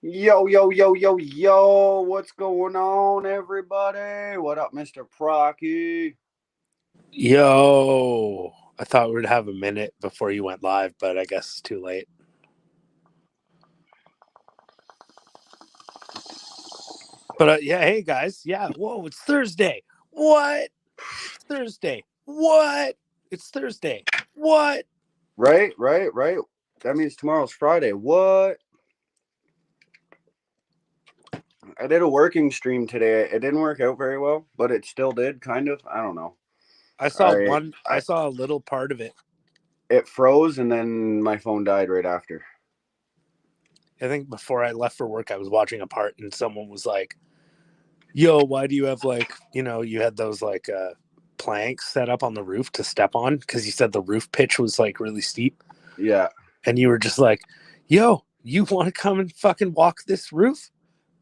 Yo, yo, yo, yo, yo, what's going on, everybody? What up, Mr. Procky? Yo, I thought we'd have a minute before you went live, but I guess it's too late. But yeah, hey guys, yeah, whoa, it's Thursday. What? It's Thursday. What? It's Thursday. What? Right. That means tomorrow's Friday. What? I did a working stream today. It didn't work out very well, but it still did, kind of. I don't know. I saw I, one. I I saw a little part of it. It froze, and then my phone died right after. I think before I left for work, I was watching a part, and someone was like, "Yo, why do you have you had those planks set up on the roof to step on because you said the roof pitch was like really steep." Yeah, And you were just like, yo, you want to come and fucking walk this roof?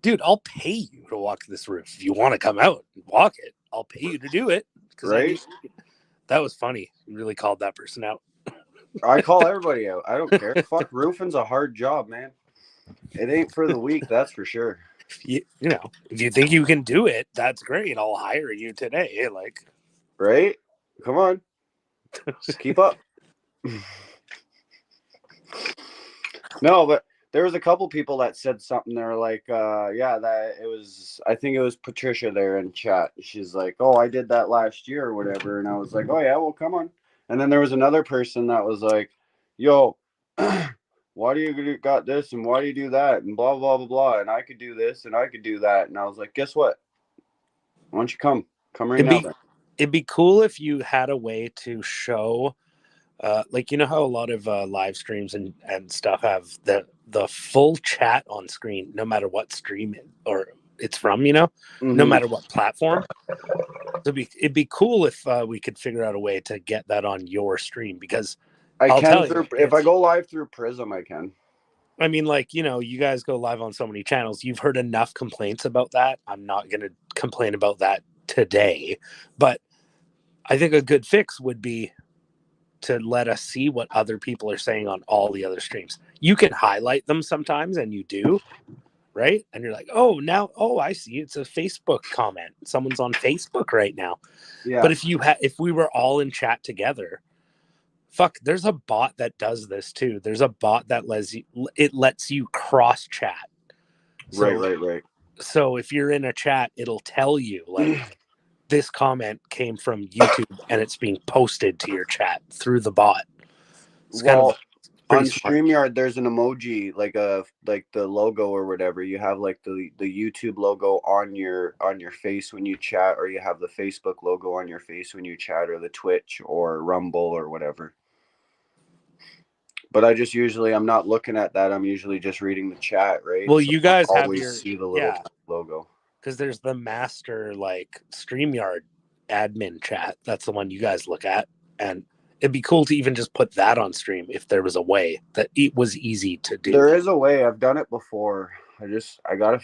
Dude, I'll pay you to walk this roof. If you want to come out and walk it, I'll pay you to do it because I right. need. That was funny. You really called that person out. I call everybody out. I don't care. Fuck, roofing's a hard job, man. It ain't for the weak, that's for sure. If you think you can do it, that's great. I'll hire you today. Like, Right? Come on, keep up. No, but there was a couple people that said something. They're like, yeah, that it was. I think it was Patricia there in chat. She's like, oh, I did that last year or whatever, and I was like, oh yeah, well, come on. And then there was another person that was like, yo, why do you got this and why do you do that and blah blah blah blah, and I could do this and I could do that, and I was like, guess what? Why don't you come right it'd now be then? it'd be cool if you had a way to show like how a lot of live streams and stuff have the full chat on screen no matter what stream or it's from, no Mm-hmm. matter what platform. It'd be cool if we could figure out a way to get that on your stream because I I'll can tell you, through if I go live through Prism, I can. I mean, you guys go live on so many channels. You've heard enough complaints about that. I'm not going to complain about that today, but I think a good fix would be to let us see what other people are saying on all the other streams. You can highlight them sometimes, and you do, right? And you're like, oh, I see. It's a Facebook comment. Someone's on Facebook right now. Yeah. But if we were all in chat together, fuck, there's a bot that does this too. There's a bot that lets you cross chat. So Right. so if you're in a chat, it'll tell you like this comment came from YouTube and it's being posted to your chat through the bot. It's kind of Well, pretty on smart. StreamYard, there's an emoji like the logo or whatever. You have like the YouTube logo on your face when you chat, or you have the Facebook logo on your face when you chat, or the Twitch or Rumble or whatever. But I'm not looking at that. I'm usually just reading the chat, right? Well, So you I guys have always your see the little yeah, logo. because there's the master like StreamYard admin chat. That's the one you guys look at, and it'd be cool to even just put that on stream if there was a way that it was easy to do. There is a way. I've done it before. I gotta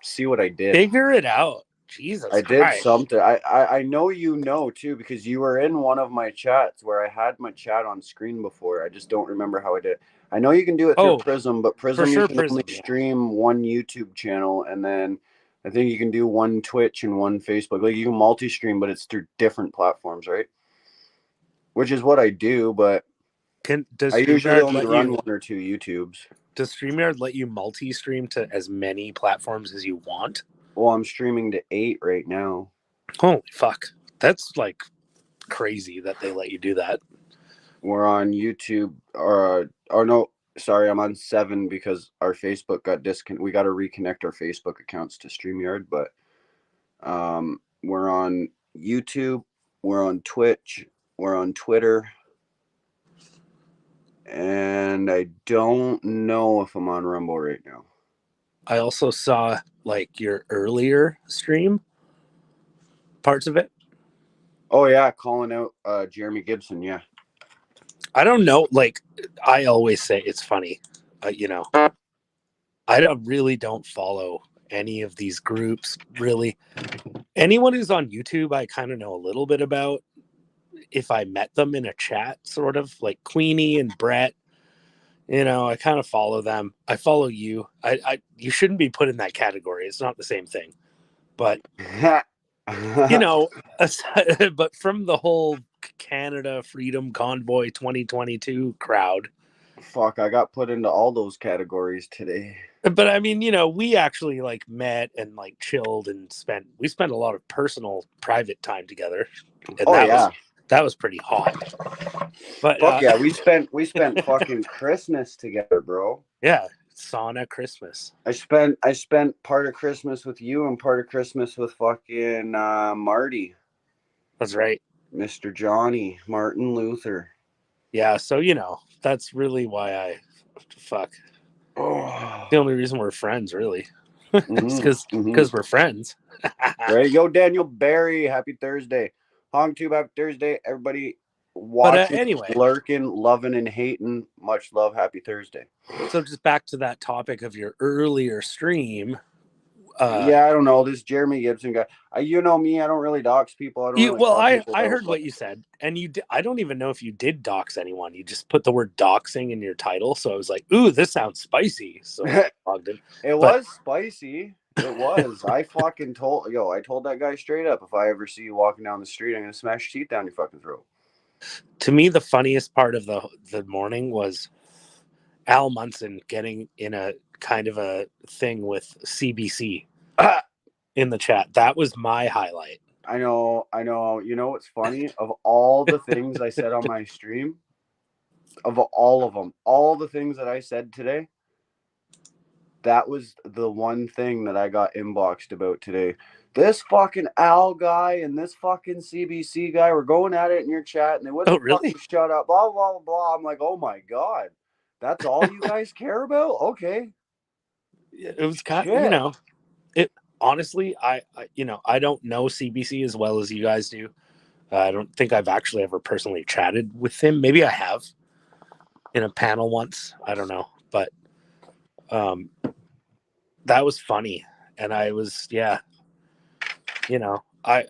see what I did. Figure it out. Jesus I did Christ. something. I know you know too, because you were in one of my chats where I had my chat on screen before. I just don't remember how I did. I know you can do it through Oh, Prism, but for Prism you sure, can only Prism. Yeah. stream one YouTube channel, and then I think you can do one Twitch and one Facebook. Like you can multi-stream, but it's through different platforms, right? Which is what I do, but Does I usually StreamYard only let run you? one or two YouTubes. Does StreamYard let you multi-stream to as many platforms as you want? Well, I'm streaming to 8 right now. Holy fuck, that's like crazy that they let you do that. We're on YouTube, or no, sorry, I'm on 7 because our Facebook got disconnected. We got to reconnect our Facebook accounts to StreamYard, but we're on YouTube, we're on Twitch, we're on Twitter, and I don't know if I'm on Rumble right now. I also saw like your earlier stream parts of it. Oh yeah, calling out Jeremy Gibson. Yeah, I don't know. Like I always say, it's funny. I don't follow any of these groups really. Anyone who's on YouTube, I kind of know a little bit about. If I met them in a chat, sort of like Queenie and Brett, You know, I kind of follow them. I follow you. You shouldn't be put in that category. It's not the same thing. But you know, but from the whole Canada Freedom Convoy 2022 crowd. Fuck, I got put into all those categories today. But I mean, you know, we actually like met and like chilled and we spent a lot of personal private time together. And Oh yeah. That was pretty hot. But Fuck yeah, we spent fucking Christmas together, bro. yeah, sauna Christmas. I spent part of Christmas with you and part of Christmas with fucking Marty. That's right. Mr. Johnny Martin Luther. Yeah, so you know, that's really why fuck. Oh. The only reason we're friends, really. It's Mm-hmm. because we're friends. There you go, Daniel Barry. Happy Thursday. HongTube, happy Thursday. Everybody watching, anyway, lurking, loving, and hating. Much love. Happy Thursday. So just back to that topic of your earlier stream. Yeah, I don't know. This Jeremy Gibson guy. You know me. I don't really dox people. I don't really I heard what you said, and I don't even know if you did dox anyone. You just put the word doxing in your title, so I was like, "Ooh, this sounds spicy." So I logged in. Was spicy. It was. I fucking told I told that guy straight up, if I ever see you walking down the street, I'm gonna smash your teeth down your fucking throat. To me, the funniest part of the morning was Al Munson getting in a kind of a thing with CBC in the chat. That was my highlight. I know. You know what's funny? Of all the things I said on my stream, of all of them, all the things that I said today, that was the one thing that I got inboxed about today. This fucking Al guy and this fucking CBC guy were going at it in your chat, and they wouldn't really? fucking shut up. Blah blah blah. I'm like, oh my god, that's all you guys care about? Okay. It was kind of, you know, it honestly, I you know, I don't know CBC as well as you guys do. I don't think I've actually ever personally chatted with him. Maybe I have in a panel once. I don't know, but that was funny, and I was you know, I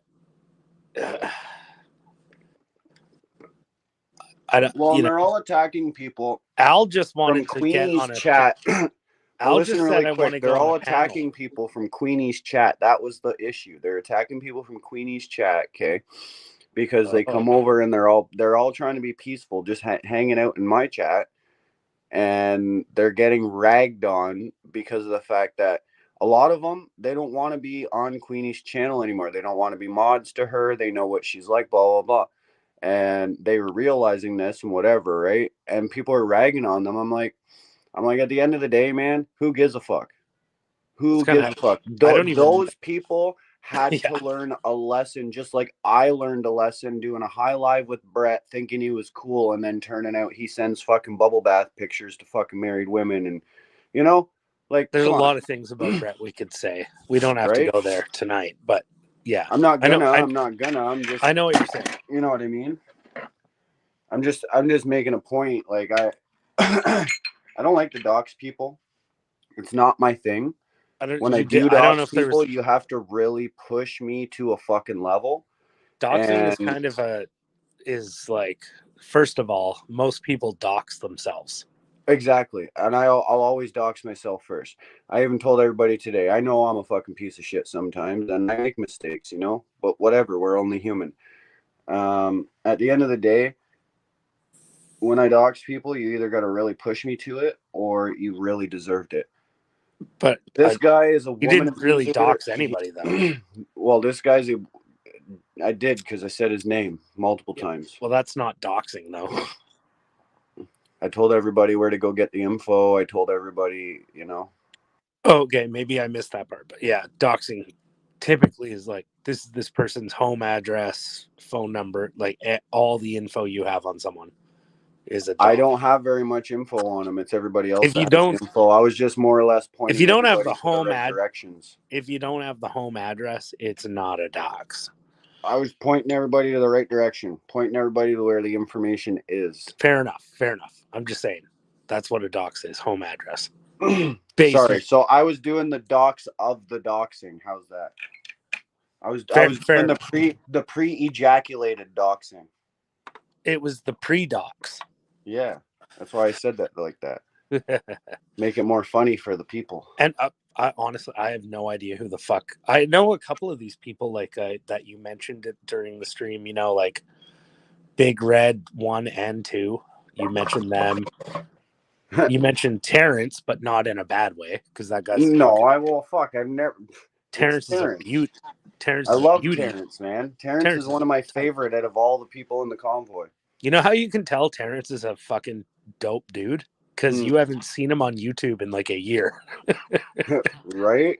don't. Well, you they're know, all attacking people. Al just wanted from to get on a chat. Al listen just really said I want to quick. They're go all on a attacking panel. people from Queenie's chat. That was the issue. They're attacking people from Queenie's chat, okay? Because they come over and they're all trying to be peaceful, just hanging out in my chat, and they're getting ragged on because of the fact that a lot of them, they don't want to be on Queenie's channel anymore. They don't want to be mods to her. They know what she's like, blah blah blah. And they were realizing this and whatever, right? And people are ragging on them. I'm like, at the end of the day, man, who gives a fuck? Who gives a fuck? Those people had to learn a lesson, just like I learned a lesson doing a high live with Brett, thinking he was cool, and then turning out he sends fucking bubble bath pictures to fucking married women, and you know, like there's a lot of things about Brett we could say. We don't have to go there tonight, but yeah, I'm not gonna. I'm just. I know what you're saying. You know what I mean? I'm just making a point. Like I don't like to dox people. It's not my thing. When I do dox people, you have to really push me to a fucking level. Doxing is kind of like, first of all, most people dox themselves. Exactly. And I'll always dox myself first. I even told everybody today, I know I'm a fucking piece of shit sometimes and I make mistakes, you know, but whatever, we're only human. At the end of the day, when I dox people, you either got to really push me to it or you really deserved it. But this guy is a woman. You didn't really dox anybody, though. Well, this guy's I did, because I said his name multiple times. Well, that's not doxing, though. I told everybody where to go get the info. I told everybody, you know. Okay, maybe I missed that part. But yeah, doxing typically is like this person's home address, phone number, like all the info you have on someone is a dox. I don't have very much info on them. It's everybody else. If you don't, info. I was just more or less pointing. If you don't have the home directions, if you don't have the home address, it's not a dox. I was pointing everybody to the right direction, pointing everybody to where the information is. Fair enough. I'm just saying that's what a dox is: home address. Sorry, so I was doing the dox of the doxing. How's that? I was doing the pre-ejaculated doxing. It was the pre-dox. Yeah, that's why I said that like that. Make it more funny for the people. And I honestly, I have no idea who the fuck. I know a couple of these people like that you mentioned it during the stream. You know, like Big Red 1 and 2. You mentioned them. You mentioned Terrence, but not in a bad way, because that guy's No, fucking. I will. Fuck, I've never. It's Terrence is a Terrence. beauty. Terrence I is a love beauty. Terrence, man. Terrence Terrence is is one a of my tight. favorite out of all the people in the convoy. You know how you can tell Terrence is a fucking dope dude? Because you haven't seen him on YouTube in like a year. Right?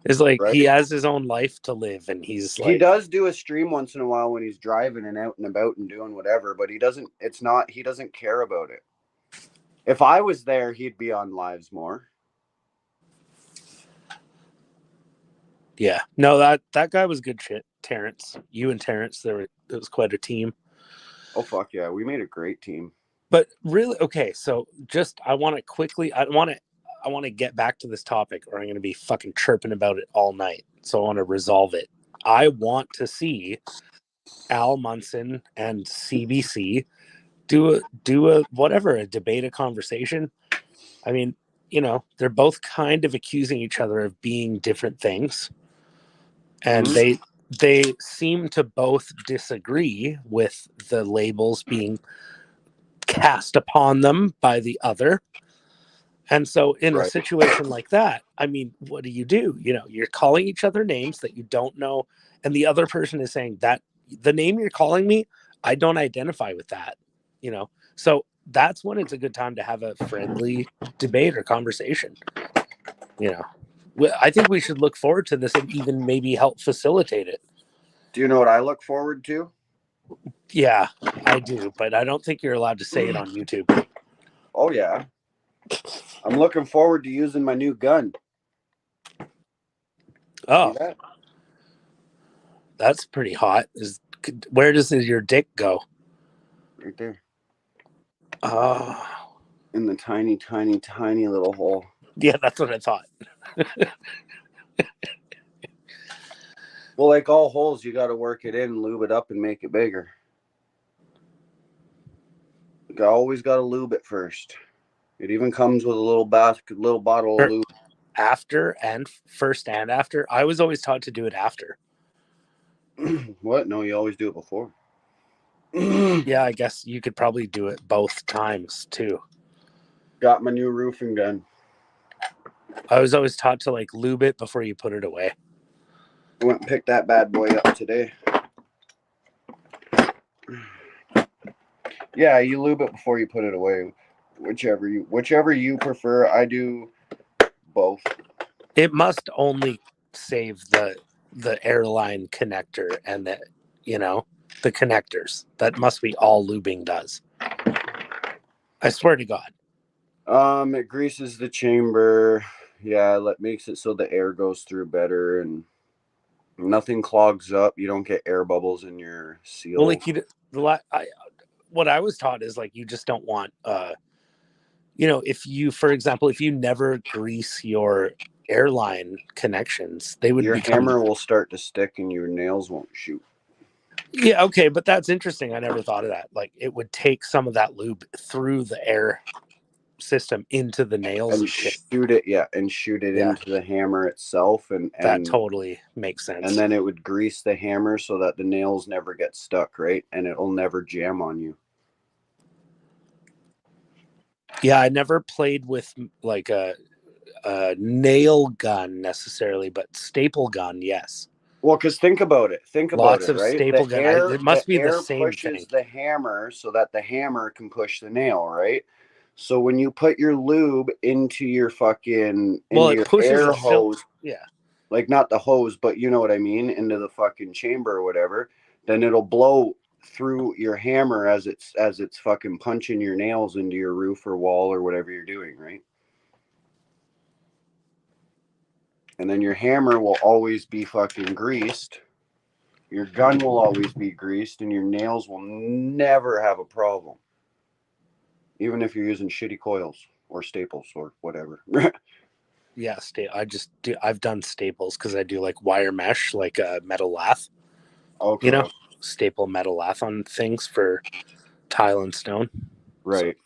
It's like Right? he has his own life to live, and he's He like, does do a stream once in a while when he's driving and out and about and doing whatever, but he doesn't. It's not. He doesn't care about it. If I was there, he'd be on lives more. yeah, no, that guy was good shit. Terrence, you and Terrence, it was quite a team. Oh fuck yeah, we made a great team. But really, okay, so just I want to get back to this topic, or I'm going to be fucking chirping about it all night. So I want to resolve it. I want to see Al Munson and CBC do a whatever, a debate, a conversation. I mean, you know, they're both kind of accusing each other of being different things, and they seem to both disagree with the labels being cast upon them by the other. And so in a Right. situation like that, I mean, what do? You know, you're calling each other names that you don't know, and the other person is saying that the name you're calling me, I don't identify with that, you know. So that's when it's a good time to have a friendly debate or conversation. You know, I think we should look forward to this and even maybe help facilitate it. Do you know what I look forward to? Yeah, I do, but I don't think you're allowed to say it on YouTube. Oh yeah, I'm looking forward to using my new gun. See Oh, that? that's pretty hot. Where does your dick go? Right there. Oh, In the tiny, tiny, tiny little hole. yeah, that's what I thought. Well, like all holes, you got to work it in, lube it up, and make it bigger. You always got to lube it first. It even comes with a little bottle of lube. After and first and after. I was always taught to do it after. What? No, you always do it before. Yeah, I guess you could probably do it both times too. Got my new roofing gun. I was always taught to like lube it before you put it away. I went and picked that bad boy up today. Yeah, you lube it before you put it away. Whichever you prefer. I do both. It must only save the airline connector and the the connectors. That must be all lubing does. I swear to God. It greases the chamber. Yeah, that makes it so the air goes through better and nothing clogs up. You don't get air bubbles in your seal. Well, what I was taught is like you just don't want if you, for example, if you never grease your airline connections, they would your become hammer will start to stick and your nails won't shoot. Yeah, okay, but that's interesting. I never thought of that. Like it would take some of that lube through the air system into the nails and and shit. shoot it, and shoot it into the hammer itself, and that totally makes sense. And then it would grease the hammer so that the nails never get stuck, right? And it'll never jam on you. Yeah, I never played with like a nail gun necessarily, but staple gun, yes. Well, because think about it. Lots of Right? staple gun. It must be the same pushes thing. the hammer so that the hammer can push the nail, right? So when you put your lube into your fucking it pushes air a hose, yeah, like not the hose, but you know what I mean, into the fucking chamber or whatever, then it'll blow through your hammer as it's fucking punching your nails into your roof or wall or whatever you're doing, right? And then your hammer will always be fucking greased. Your gun will always be greased, and your nails will never have a problem. Even if you're using shitty coils or staples or whatever. yeah. I've done staples because I do like wire mesh, like a metal lath. Okay. Staple metal lath on things for tile and stone. Right.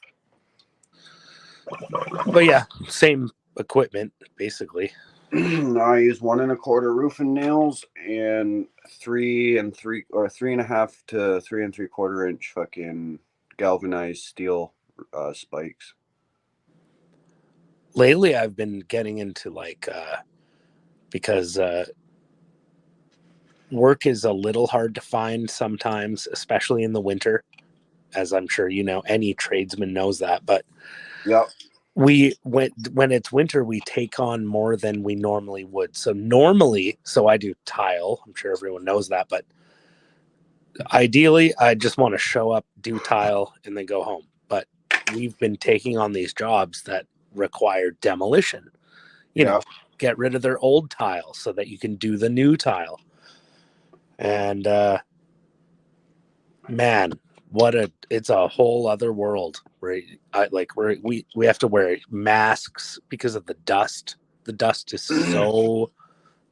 But yeah, same equipment basically. I use 1 1/4 roofing nails and 3 and 3 or 3.5 to 3 3/4 inch fucking galvanized steel spikes. Lately, I've been getting into like because work is a little hard to find sometimes, especially in the winter, as I'm sure you know. Any tradesman knows that, but Yep. when it's winter, we take on more than we normally would. So I do tile. I'm sure everyone knows that, but ideally, I just want to show up, do tile, and then go home. But we've been taking on these jobs that require demolition. You know, get rid of their old tile so that you can do the new tile. And man, it's a whole other world where we have to wear masks because of the dust. The dust is so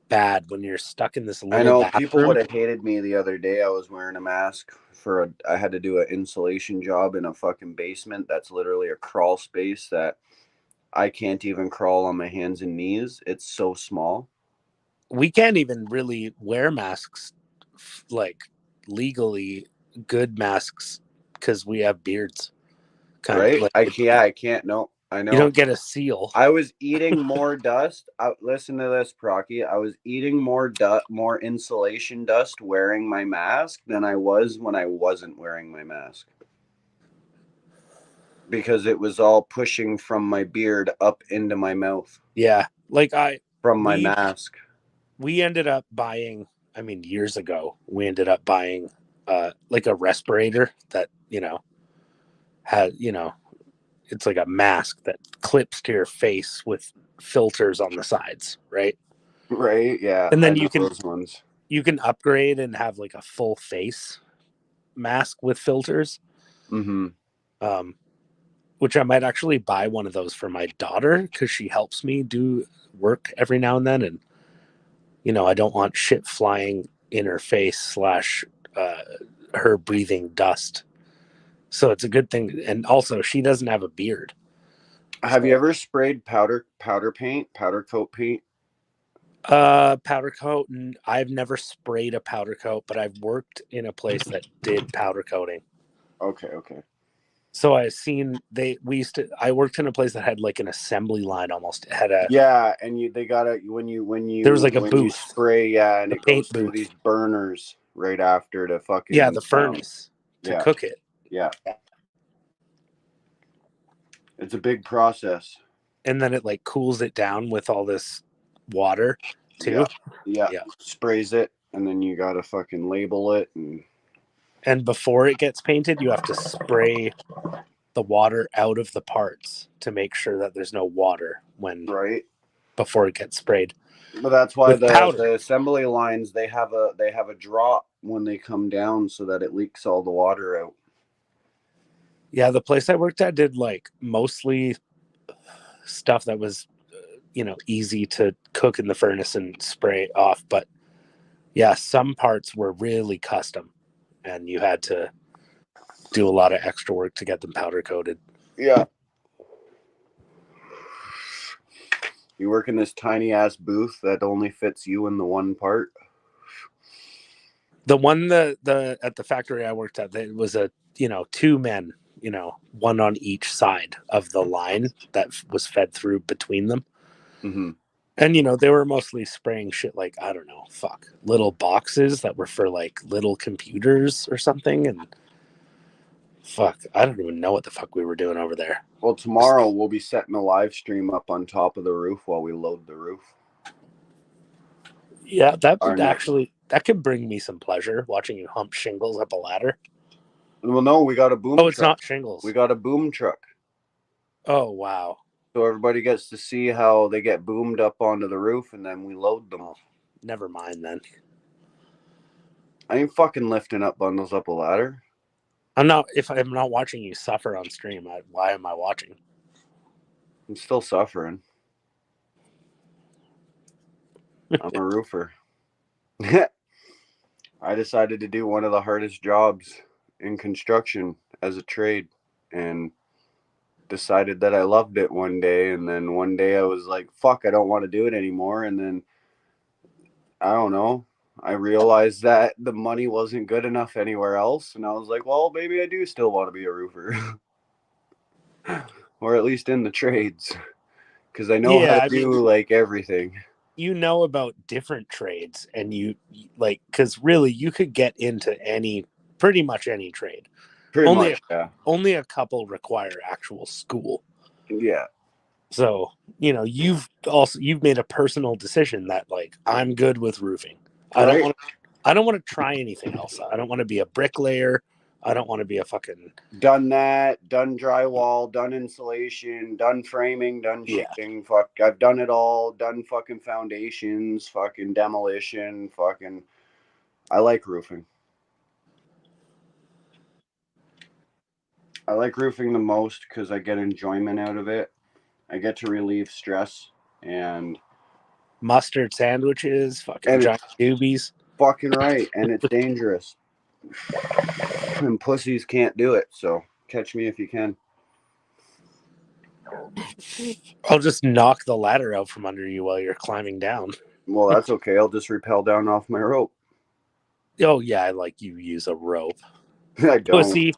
bad when you're stuck in this I little know people would bathroom. have hated me the other day. I was wearing a mask I had to do an insulation job in a fucking basement that's literally a crawl space that I can't even crawl on my hands and knees. It's so small. We can't even really wear masks like legally good masks because we have beards. Kind of Right? like I can't. No, I you know. don't get a seal. I was eating more dust. Listen to this, Procky. I was eating more insulation dust wearing my mask than I was when I wasn't wearing my mask. Because it was all pushing from my beard up into my mouth Yeah, like from my we mask. we ended up buying. I mean, years ago, we ended up buying like a respirator that had it's like a mask that clips to your face with filters on the sides, right? Right? Yeah, And I then know those ones. you can upgrade and have like a full face mask with filters. Mm-hmm. Um, which I might actually buy one of those for my daughter because she helps me do work every now and then, and I don't want shit flying in her face slash uh, her breathing dust. So it's a good thing, and also she doesn't have a beard. Have you So ever sprayed powder coat paint? powder coat, and I've never sprayed a powder coat, but I've worked in a place that did powder coating. Okay. So I've seen I worked in a place that had like an assembly line almost. It had a Yeah, and they got it there was like a when you booth, spray, yeah, and the it paint goes through booth. these burners right after to Yeah, fucking the furnace to yeah, cook it. yeah. It's a big process. And then it like cools it down with all this water Yeah, too. yeah. Yeah. Sprays it, and then you gotta fucking label it, and And before it gets painted, you have to spray the water out of the parts to make sure that there's no water right. before it gets sprayed But that's why with powder. the assembly lines they have a drop when they come down so that it leaks all the water out. Yeah, the place I worked at did like mostly stuff that was easy to cook in the furnace and spray off, but yeah, some parts were really custom and you had to do a lot of extra work to get them powder coated. Yeah. You work in this tiny ass booth that only fits you in the one part. The one the at the factory I worked at, it was a two men, one on each side of the line that was fed through between them. Mm-hmm. And they were mostly spraying shit like, I don't know, fuck, little boxes that were for like little computers or something. And fuck, I don't even know what the fuck we were doing over there. Well, tomorrow we'll be setting a live stream up on top of the roof while we load the roof. Yeah, Our next. that could bring me some pleasure watching you hump shingles up a ladder. Well, no, we got a boom Oh, it's truck. not shingles. We got a boom truck. Oh, wow. So everybody gets to see how they get boomed up onto the roof, and then we load them. Oh, never mind then. I ain't fucking lifting up bundles up a ladder. If I'm not watching you suffer on stream, why am I watching? I'm still suffering. I'm a roofer. I decided to do one of the hardest jobs in construction as a trade, and decided that I loved it one day, and then one day I was like, fuck, I don't want to do it anymore. And then I don't know. I realized that the money wasn't good enough anywhere else, and I was like, well, maybe I do still want to be a roofer, or at least in the trades, because I know how Yeah, to I mean, do like everything. you know about different trades, and you like, because really you could get into pretty much any trade. Pretty Only much, yeah, only a couple require actual school. yeah, So, you've made a personal decision that like I'm good with roofing. I don't right. want I don't want to try anything else. I don't want to be a bricklayer. I don't want to be a fucking Done that, done drywall, done insulation, done framing, done yeah. sheeting. Fuck, I've done it all. Done fucking foundations, fucking demolition, fucking. I like roofing. I like roofing the most because I get enjoyment out of it. I get to relieve stress, and Mustard sandwiches, fucking and it's giant doobies. fucking right, and it's dangerous, and pussies can't do it. So catch me if you can. I'll just knock the ladder out from under you while you're climbing down. Well, that's okay. I'll just rappel down off my rope. Oh yeah, I like you use a rope. I don't. Pussy.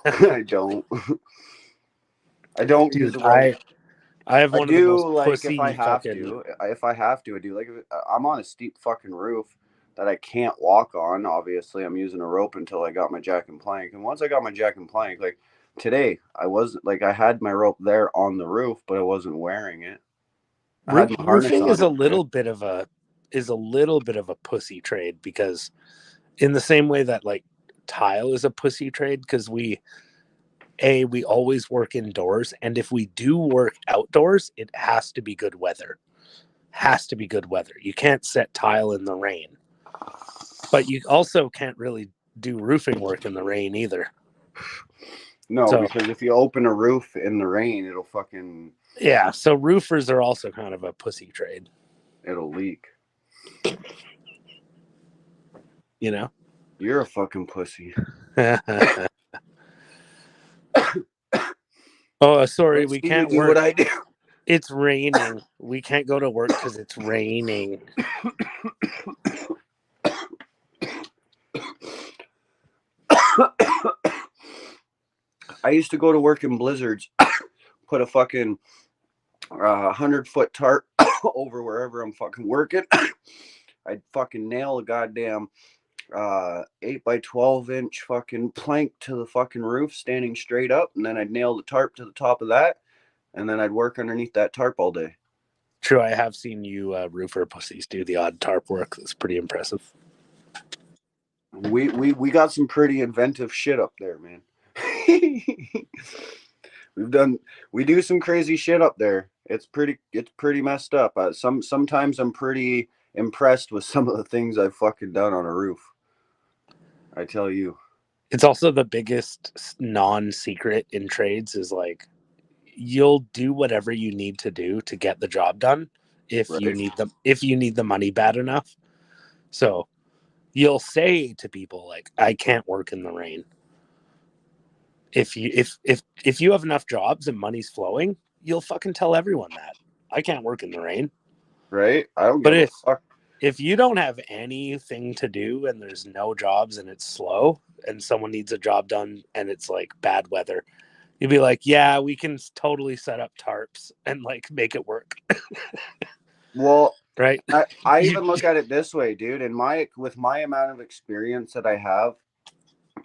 I don't. I don't use Dude, a rope. I have I one of the most do like if I pussy have fucking to. If I have to, I do. Like if I'm on a steep fucking roof that I can't walk on. Obviously, I'm using a rope until I got my jack and plank. And once I got my jack and plank, like today, I was like I had my rope there on the roof, but I wasn't wearing it. I had my harness roofing on is a it. little bit of a pussy trade, because in the same way that like tile is a pussy trade, because we always work indoors, and if we do work outdoors, it has to be good weather. Has to be good weather. You can't set tile in the rain, but you also can't really do roofing work in the rain either. No, So because if you open a roof in the rain, it'll fucking yeah, so roofers are also kind of a pussy trade, it'll leak. you know. You're a fucking pussy. Oh, sorry, Let's we see you can't do what work. I do. It's raining. We can't go to work because it's raining. I used to go to work in blizzards. Put a fucking 100-foot tarp over wherever I'm fucking working. I'd fucking nail a goddamn 8 by 12 inch fucking plank to the fucking roof, standing straight up, and then I'd nail the tarp to the top of that, and then I'd work underneath that tarp all day. True, I have seen you roofer pussies do the odd tarp work. That's pretty impressive. We got some pretty inventive shit up there, man. We do some crazy shit up there. It's pretty messed up. Sometimes I'm pretty impressed with some of the things I've fucking done on a roof. I tell you. It's also the biggest non-secret in trades is like you'll do whatever you need to do to get the job done if you Right. need the money bad enough. So you'll say to people like, I can't work in the rain. If you have enough jobs and money's flowing, you'll fucking tell everyone that. I can't work in the rain. Right? I don't But give a fuck. if you don't have anything to do and there's no jobs and it's slow and someone needs a job done and it's like bad weather, you'd be like, yeah, we can totally set up tarps and like make it work. Well, Right? I You, even look at it this way, dude. With my amount of experience that I have,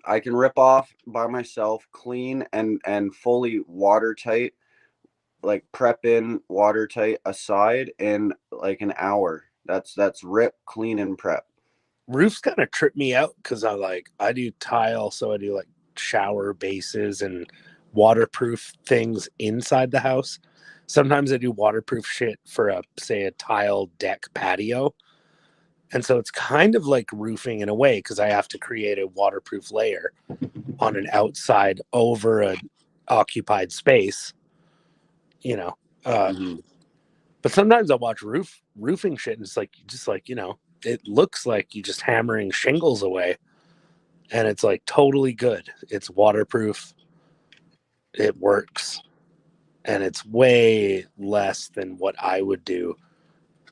I can rip off by myself, clean and fully watertight, like prep in watertight aside in like an hour. That's rip, clean, and prep. roofs kind of trip me out because I do tile, so I do like shower bases and waterproof things inside the house. Sometimes I do waterproof shit for a tile deck patio. And so it's kind of like roofing in a way because I have to create a waterproof layer on an outside over an occupied space, you know. Mm-hmm. But sometimes I watch roofing shit and it's like just like, it looks like you just hammering shingles away and it's like totally good. It's waterproof. it works. And it's way less than what I would do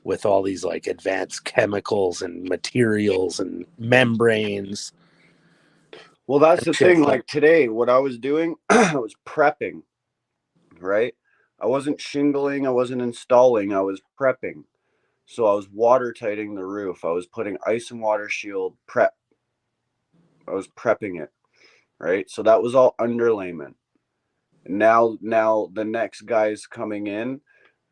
with all these like advanced chemicals and materials and membranes Well, that's and the shit. thing. Like, Like today, what I was doing, I was prepping, right? I wasn't shingling, I wasn't installing, I was prepping. So I was water tightening the roof. I was putting ice and water shield prep. I was prepping it, right? So that was all underlayment. Now the next guys coming in,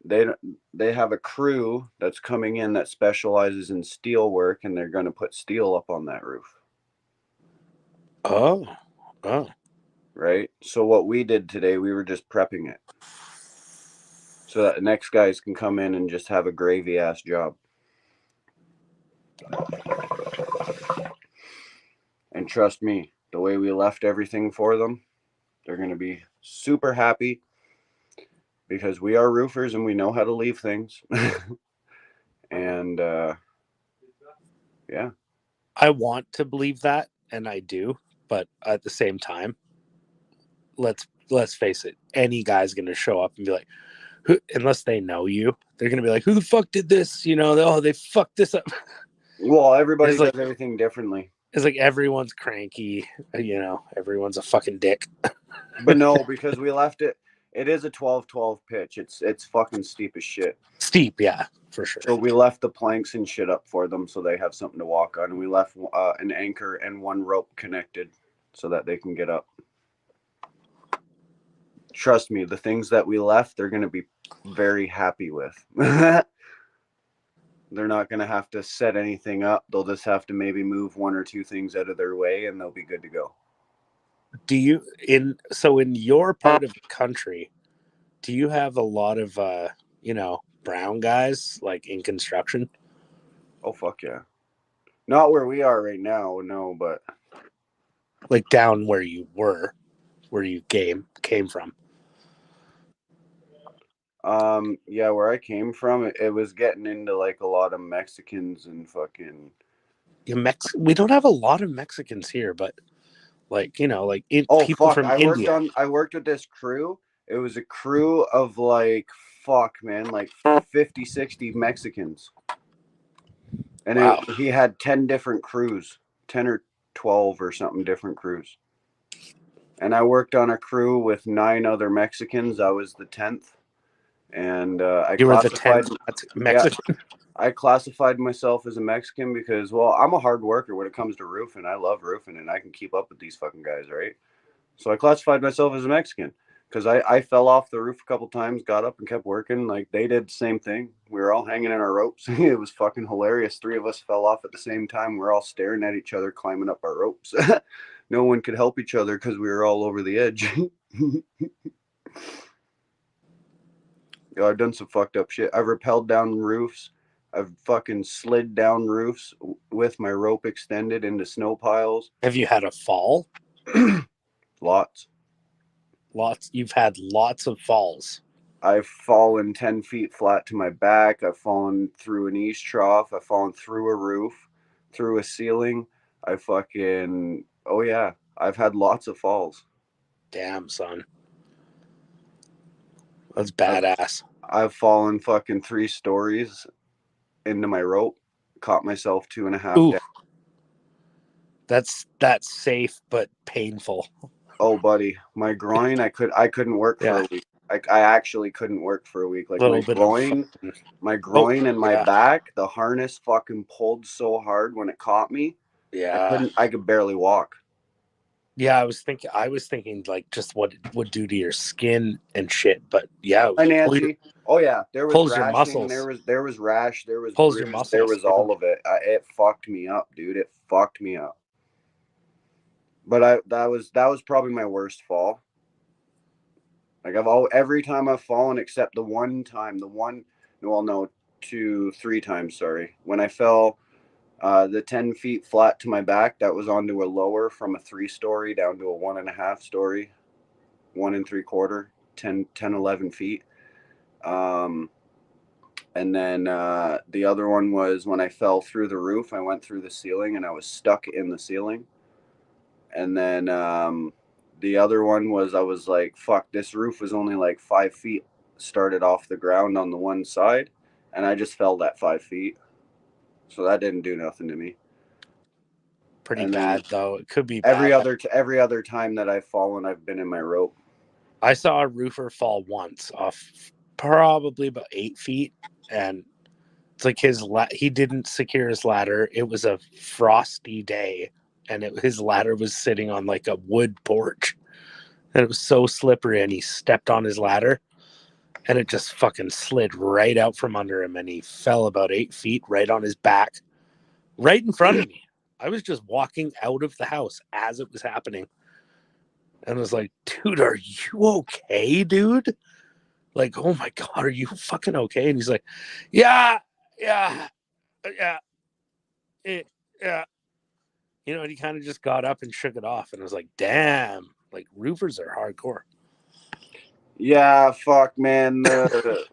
they they have a crew that's coming in that specializes in steel work, and they're going to put steel up on that roof. oh, oh, Right. So what we did today, we were just prepping it so that the next guys can come in and just have a gravy ass job. And trust me, the way we left everything for them, they're going to be super happy because we are roofers and we know how to leave things. And yeah. I want to believe that, and I do, but at the same time, let's face it, any guy's gonna show up and be like, unless they know you, they're gonna be like, who the fuck did this? You know, oh, they fucked this up. Well, everybody It's does like everything differently. it's like everyone's cranky, you know, everyone's a fucking dick. But no, because we left it. It is a 12-12 pitch. It's fucking steep as shit. Steep, yeah, for sure. So we left the planks and shit up for them so they have something to walk on. And we left an anchor and one rope connected so that they can get up. Trust me, the things that we left, they're going to be very happy with. They're not going to have to set anything up. They'll just have to maybe move one or two things out of their way and they'll be good to go. Do you in your part of the country, do you have a lot of you know, brown guys like in construction? Oh, fuck yeah. Not where we are right now, no, but Like down where you were, where you came from? yeah, where I came from, it was getting into like a lot of Mexicans and fucking. Yeah, we don't have a lot of Mexicans here, but like, you know, like Oh people fuck! from India. I worked with this crew. It was a crew of like fuck man, like 50, 60 Mexicans, and Wow. he had 10 different crews, 10 or 12 or something different crews. And I worked on a crew with 9 other Mexicans. I was the 10th, and I You were the classified. 10th Yeah, Mexican? I classified myself as a Mexican because, well, I'm a hard worker when it comes to roofing. I love roofing and I can keep up with these fucking guys, right? So I classified myself as a Mexican because I fell off the roof a couple times, got up and kept working. Like they did the same thing. We were all hanging in our ropes. It was fucking hilarious. 3 of us fell off at the same time. We're all staring at each other, climbing up our ropes. No one could help each other because we were all over the edge. I've done some fucked up shit. I've rappelled down roofs. I've fucking slid down roofs with my rope extended into snow piles. Have you had a fall? Lots. Lots. You've had lots of falls. I've fallen 10 feet flat to my back. I've fallen through an eaves trough. I've fallen through a roof, through a ceiling. I fucking, oh yeah, I've had lots of falls. Damn, son. That's I've, badass. I've fallen fucking 3 stories into my rope, caught myself 2.5 Ooh, down. that's safe but painful. Oh, buddy, my groin, I couldn't work for Yeah, a week. I actually couldn't work for a week. a Like little bit of. my Oh, groin and my yeah, back, the harness fucking pulled so hard when it caught me. yeah, I could barely walk. yeah. I was thinking like just what it would do to your skin and shit. But yeah, Hi Nancy. Oh yeah, there was pulls your rashing, muscles, there was rash, there was pulls your bruise, there muscles. was Yeah. all of it. It fucked me up, dude. It fucked me up. But I that was probably my worst fall. Like every time I've fallen except the one time, well no, 3 times, sorry. When I fell the 10 feet flat to my back, that was onto a lower from a 3-story down to a 1.5-story, 1 3/4, 11 feet. And then the other one was when I fell through the roof. I went through the ceiling and I was stuck in the ceiling. And then the other one was I was like, fuck, this roof was only like 5 feet started off the ground on the one side, and I just fell that 5 feet. So that didn't do nothing to me. Pretty And then bad though. It could be bad. every other time that I've fallen, I've been in my rope. I saw a roofer fall once off probably about 8 feet, and it's like he didn't secure his ladder. It was a frosty day, and his ladder was sitting on like a wood porch, and it was so slippery, and he stepped on his ladder, and it just fucking slid right out from under him, and he fell about 8 feet right on his back, right in front of me. I was just walking out of the house as it was happening, and I was like, dude, are you okay, dude? Like, oh my God, are you fucking okay? And he's like, yeah, yeah, yeah, yeah. And he kind of just got up and shook it off. And I was like, damn, like roofers are hardcore. Yeah, fuck, man.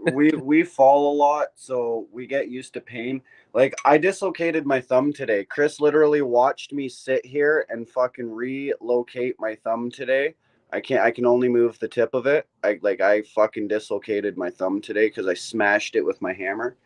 We fall a lot, so we get used to pain. Like I dislocated my thumb today. Chris literally watched me sit here and fucking relocate my thumb today. I can only move the tip of it. I fucking dislocated my thumb today because I smashed it with my hammer.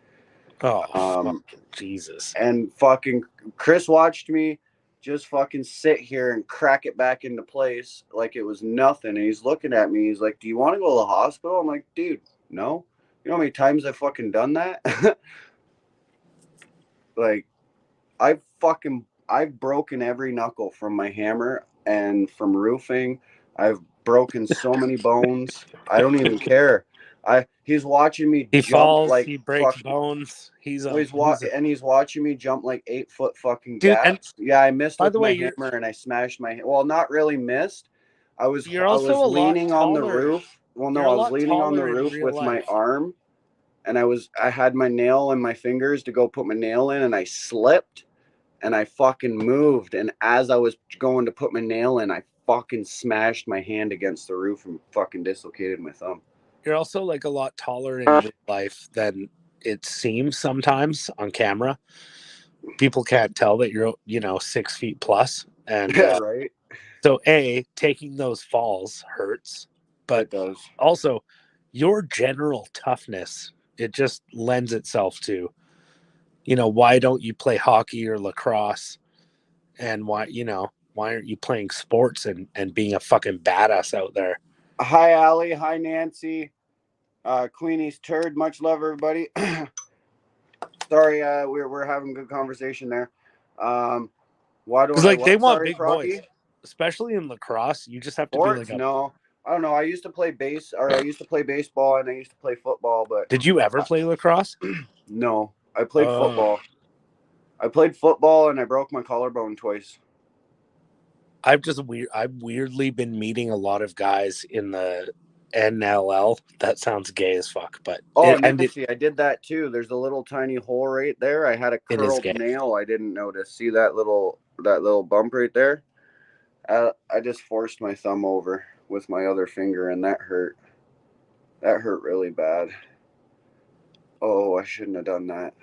Oh, Um, fuck, Jesus. and fucking Chris watched me just fucking sit here and crack it back into place like it was nothing. And he's looking at me. He's like, "Do you want to go to the hospital?" I'm like, "Dude, no. You know how many times I've fucking done that?" Like, I've broken every knuckle from my hammer and from roofing. I've broken so many bones. I don't even care. He's watching me He jump falls, like he breaks fucking. bones. He's Well, a, he's a he's watching me jump like 8 foot fucking dude. And gaps. Yeah, I missed by with the way, my hammer and I smashed my. Well, not really missed. you're I also was a lot leaning on the taller. roof. Well, You're no, a I was lot leaning on the taller in roof real with my life. arm, and I had my nail in my fingers to go put my nail in, and I slipped, and I fucking moved, and as I was going to put my nail in, I fucking smashed my hand against the roof and fucking dislocated my thumb. You're also like a lot taller in real life than it seems sometimes on camera. People can't tell that you're 6 feet plus, and Right? so taking those falls hurts, but It does. also your general toughness, it just lends itself to, why don't you play hockey or lacrosse, and why aren't you playing sports and being a fucking badass out there? Hi, Allie. Hi, Nancy. Queenie's turd. Much love, everybody. Sorry, we're having good conversation there. Why Because don't I like they what? want Sorry, big boys, Crocky. especially in lacrosse. You just have to be like Sports? a. No, I don't know. I used to play I used to play baseball, and I used to play football, but Did you ever play lacrosse? no, I played Oh, football. I played football, and I broke my collarbone twice. I've weirdly been meeting a lot of guys in the NLL. That sounds gay as fuck, but Oh, it Nancy, I did that too. There's a little tiny hole right there. I had a is curled gay. nail. I didn't notice. See that little bump right there? I just forced my thumb over with my other finger, and that hurt. That hurt really bad. Oh, I shouldn't have done that.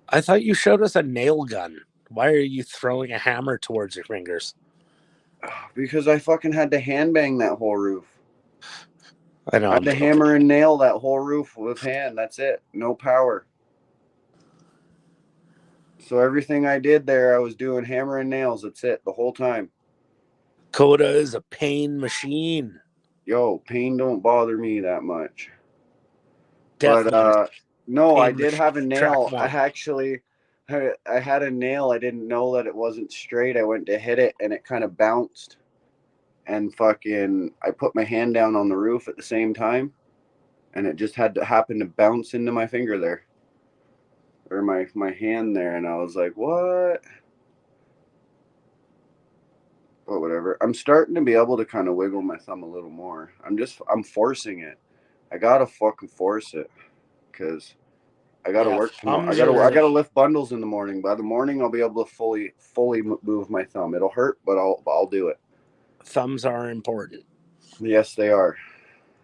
I thought you showed us a nail gun. Why are you throwing a hammer towards your fingers? Because I fucking had to hand bang that whole roof. I know I had I'm to joking. hammer and nail that whole roof with hand. That's it. No power. So everything I did there, I was doing hammer and nails. That's it the whole time. Coda is a pain machine. Yo, pain don't bother me that much. But Definitely no, I pain did machine. have a Track nail. one. I had a nail. I didn't know that it wasn't straight. I went to hit it and it kind of bounced. And fucking, I put my hand down on the roof at the same time, and it just had to happen to bounce into my finger there, or my hand there, and I was like, what? But whatever. I'm starting to be able to kind of wiggle my thumb a little more. I'm forcing it. I gotta fucking force it, because I gotta Yeah, work tomorrow. thumbs I are gotta lift bundles in the morning. By the morning, I'll be able to fully move my thumb. It'll hurt, but I'll do it. thumbs are important. Yes, they are.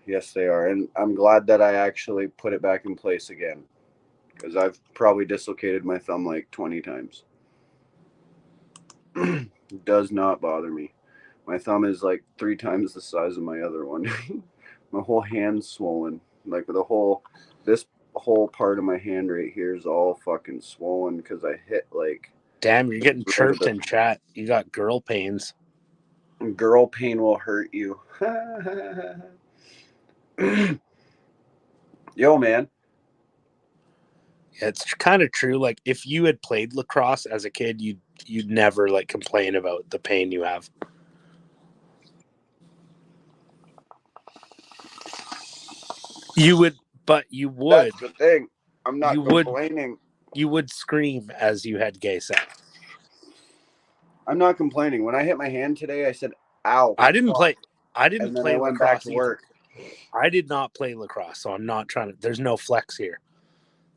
Yes, they are, and I'm glad that I actually put it back in place again, because I've probably dislocated my thumb like 20 times. It does not bother me. My thumb is like 3 times the size of my other one. My whole hand's swollen. Like this whole part of my hand right here is all fucking swollen because I hit like Damn, you're getting right at chirped in chat. You got girl pains. the girl pain will hurt you. Yo, man. It's kind of true. Like if you had played lacrosse as a kid, you'd never like complain about the pain you have. You would, but you would. That's the thing. I'm You not would. complaining. You would scream as you had gay sex. I'm not complaining. When I hit my hand today, I said, "Ow!" I didn't fuck," play. I didn't and then I play went back lacrosse to either. work. I did not play lacrosse, so I'm not trying to. There's no flex here.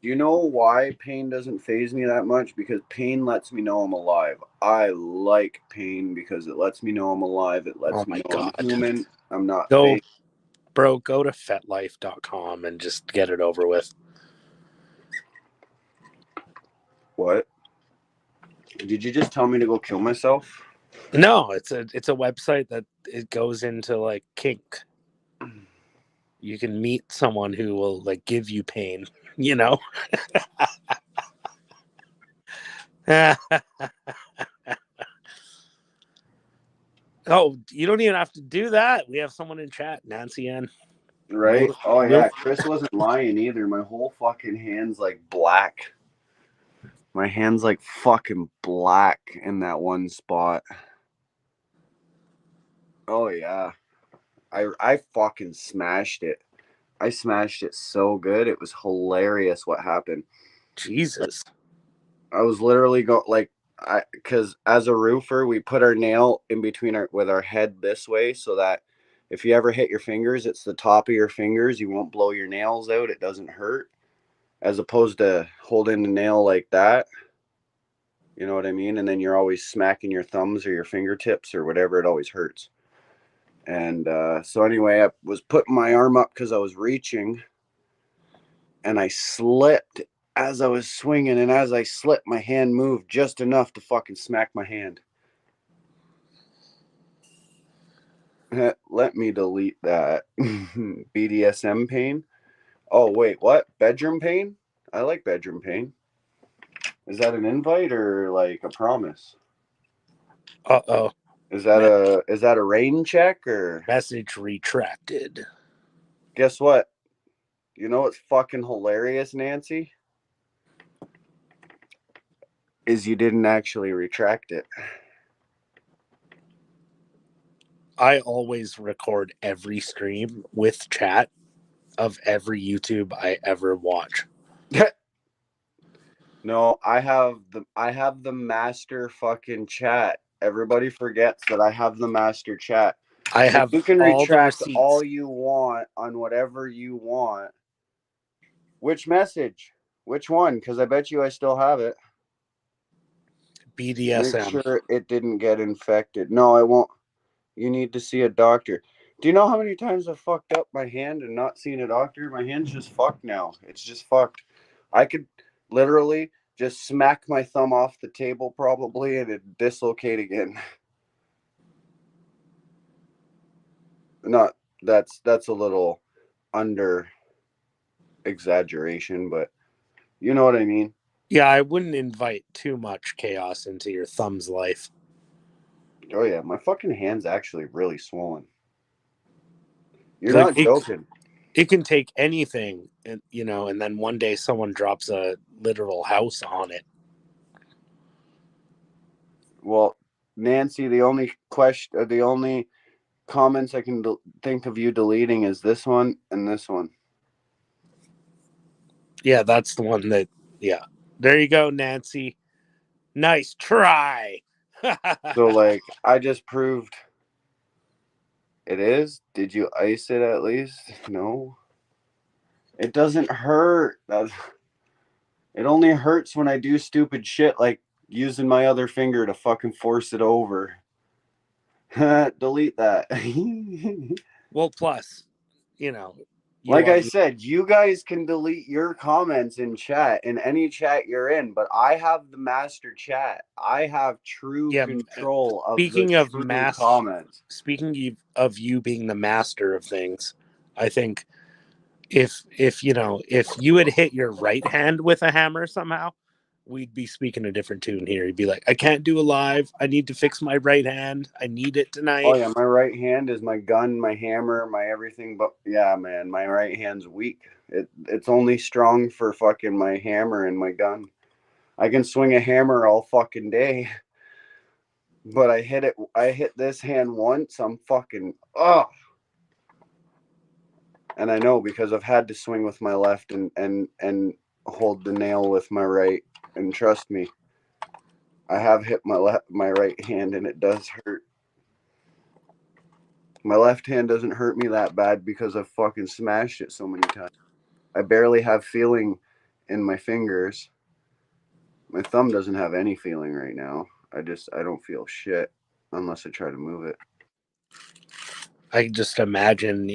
Do you know why pain doesn't phase me that much? Because pain lets me know I'm alive. I like pain because it lets me know I'm alive. It lets Oh me my know god! I'm human. I'm not Go, fake. bro. Go to fetlife.com and just get it over with. What? Did you just tell me to go kill myself? No, it's a website that it goes into like kink. You can meet someone who will like give you pain, you know. Oh, you don't even have to do that. We have someone in chat, Nancy Ann. Right? Oh yeah, Chris wasn't lying either. My whole fucking hand's like black. My hand's like fucking black in that one spot. Oh yeah. I fucking smashed it. I smashed it so good. It was hilarious what happened. Jesus. I was literally because as a roofer, we put our nail in between our head this way so that if you ever hit your fingers, it's the top of your fingers. You won't blow your nails out. It doesn't hurt, as opposed to holding the nail like that. You know what I mean? And then you're always smacking your thumbs or your fingertips or whatever. It always hurts. And so anyway, I was putting my arm up because I was reaching, and I slipped as I was swinging, and as I slipped, my hand moved just enough to fucking smack my hand. Let me delete that. BDSM pain. Oh wait, what? Bedroom pain? I like bedroom pain. Is that an invite or like a promise? Uh-oh. Is that a rain check or Message retracted. guess what? You know what's fucking hilarious, Nancy? Is you didn't actually retract it. I always record every stream with chat of every YouTube I ever watch. No, I have the master fucking chat. Everybody forgets that I have the master chat. I So have you can all the retract receipts. all you want on whatever you want. Which message? Which one? Because I bet you I still have it. BDSM. Make sure it didn't get infected. No, I won't. You need to see a doctor. Do you know how many times I've fucked up my hand and not seen a doctor? My hand's just fucked now. It's just fucked. I could literally just smack my thumb off the table probably and it'd dislocate again. Not that's a little under exaggeration, but you know what I mean. Yeah, I wouldn't invite too much chaos into your thumb's life. Oh yeah, my fucking hand's actually really swollen. You're Like not joking. it can take anything, and you know, and then one day someone drops a literal house on it. Well, Nancy, the only comments I can think of you deleting is this one and this one. Yeah, that's the one that. Yeah, there you go, Nancy. Nice try. So like, I just proved it is. Did you ice it at least? No. It doesn't hurt. It only hurts when I do stupid shit like using my other finger to fucking force it over. Delete that. Well, plus, you know, You Like I want me? said, you guys can delete your comments in chat, in any chat you're in, but I have the master chat. I have true Yeah. control of the Speaking of true comments. speaking of you being the master of things, I think if you know if you had hit your right hand with a hammer somehow, we'd be speaking a different tune here. You'd be like, I can't do a live. I need to fix my right hand. I need it Oh tonight. yeah, my right hand is my gun, my hammer, my everything. But yeah, man, my right hand's weak. It's only strong for fucking my hammer and my gun. I can swing a hammer all fucking day, but I hit it. I hit this hand once. I'm fucking and I know because I've had to swing with my left and hold the nail with my right. And trust me, I have hit my right hand, and it does hurt. My left hand doesn't hurt me that bad because I've fucking smashed it so many times. I barely have feeling in my fingers. My thumb doesn't have any feeling right now. I don't feel shit unless I try to move it. I can just imagine,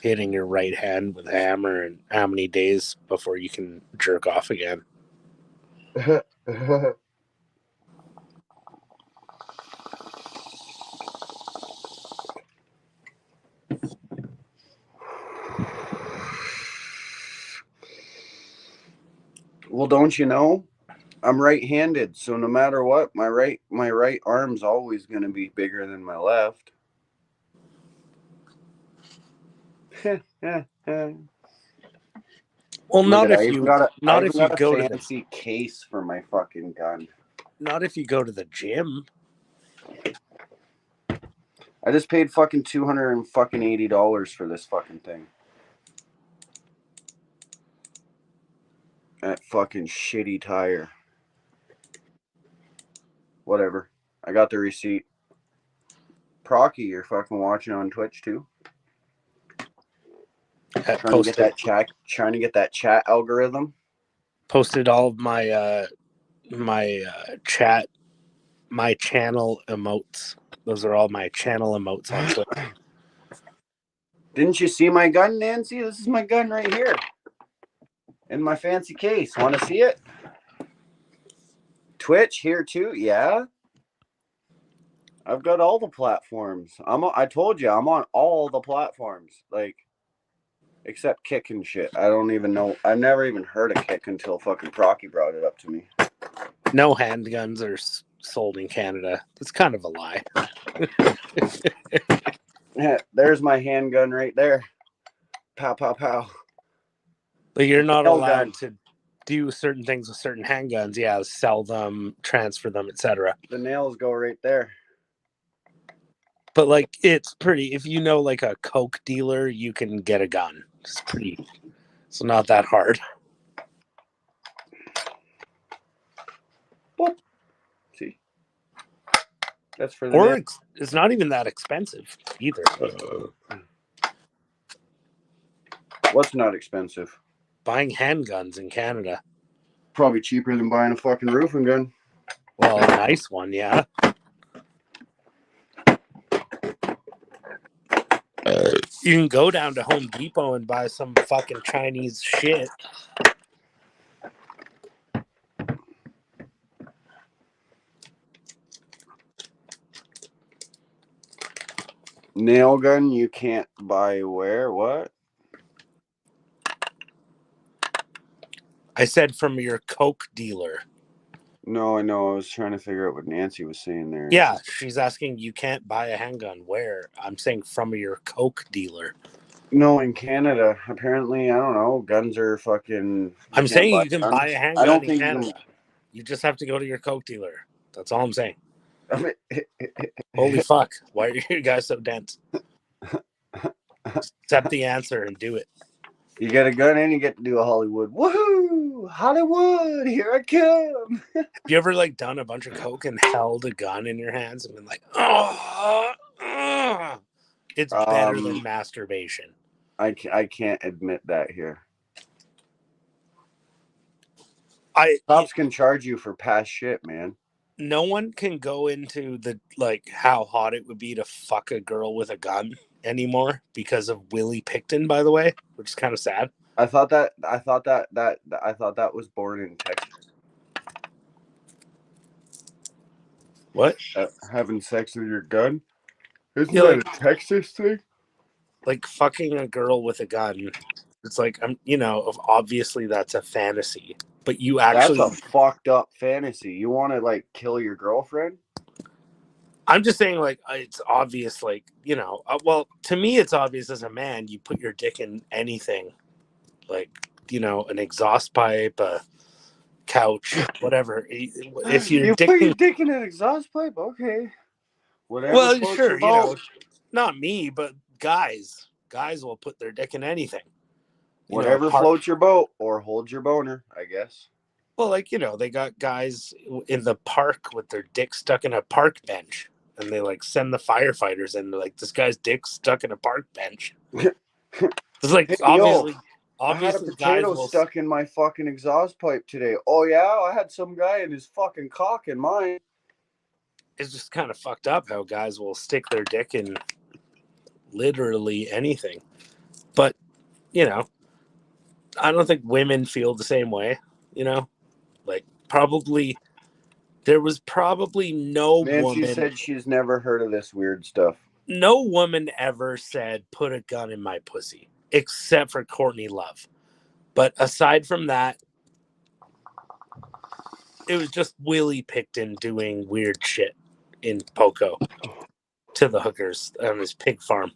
hitting your right hand with a hammer and how many days before you can jerk off again. Well, don't you know? I'm right-handed, so no matter what, my right arm's always going to be bigger than my left. Well, Look not at it. if you I not even if you got a go to the fancy case for my fucking gun. not if you go to the gym. I just paid fucking $280 for this fucking thing. That fucking shitty tire. Whatever. I got the receipt. Procky, you're fucking watching on Twitch too. Trying to get that chat algorithm. Posted all of my chat, my channel emotes. Those are all my channel emotes on Twitch. Didn't you see my gun, Nancy? This is my gun right here. In my fancy case. Want to see it? Twitch here too? Yeah. I've got all the platforms. I told you, I'm on all the platforms. Like, except Kick and shit. I don't even know. I've never even heard of Kick until fucking Procky brought it up to me. No handguns are sold in Canada. That's kind of a lie. Yeah, there's my handgun right there. Pow, pow, pow. But you're not Nail allowed gun. to do certain things with certain handguns. Yeah, sell them, transfer them, etc. The nails go right there. But like, it's pretty. If you know like a coke dealer, you can get a gun. It's pretty. It's not that hard. Boop. See, that's for the Or nail. it's not even that expensive either. What's not expensive? Buying handguns in Canada. Probably cheaper than buying a fucking roofing gun. Well, a nice one, yeah. You can go down to Home Depot and buy some fucking Chinese shit. Nail gun you can't buy where? What? I said from your coke dealer. No, I know. I was trying to figure out what Nancy was saying there. Yeah, she's asking you can't buy a handgun. Where? I'm saying from your coke dealer. No, in Canada, apparently, I don't know. Guns are fucking. I'm saying you can buy a handgun I don't in think Canada. You just have to go to your coke dealer. That's all I'm saying. Holy fuck. Why are you guys so dense? Accept the answer and do it. You get a gun and you get to do a Hollywood. Woohoo! Hollywood, here I come. Have you ever like done a bunch of coke and held a gun in your hands and been like, oh, it's better than masturbation. I can't admit that here. Cops can charge you for past shit, man. No one can go into the like how hot it would be to fuck a girl with a gun anymore because of Willie Picton, by the way, which is kind of sad. I thought that was born in Texas. What? Having sex with your gun? Isn't Yeah, that like, a Texas thing? like fucking a girl with a gun. It's like, obviously that's a fantasy, but you That's actually, a fucked up fantasy. You want to like kill your girlfriend? I'm just saying, like, it's obvious, like, well, to me, it's obvious as a man, you put your dick in anything, like, an exhaust pipe, a couch, whatever. If you're You put your dicking, dick in an exhaust pipe? Okay. Whatever well, floats your sure, boat. not me, but guys will put their dick in anything. Whatever floats your boat or holds your boner, I guess. Well, like, they got guys in the park with their dick stuck in a park bench, and they like send the firefighters in. They're like, this guy's dick stuck in a park bench. It's like, Hey, yo, obviously I had a guys potato will. stuck in my fucking exhaust pipe today. Oh, yeah? I had some guy in his fucking cock in mine. It's just kind of fucked up how guys will stick their dick in literally anything. But, I don't think women feel the same way, like there was probably Nancy said she's never heard of this weird stuff. no woman ever said, put a gun in my pussy, except for Courtney Love. But aside from that, it was just Willie Picton doing weird shit in Poco to the hookers on his pig farm.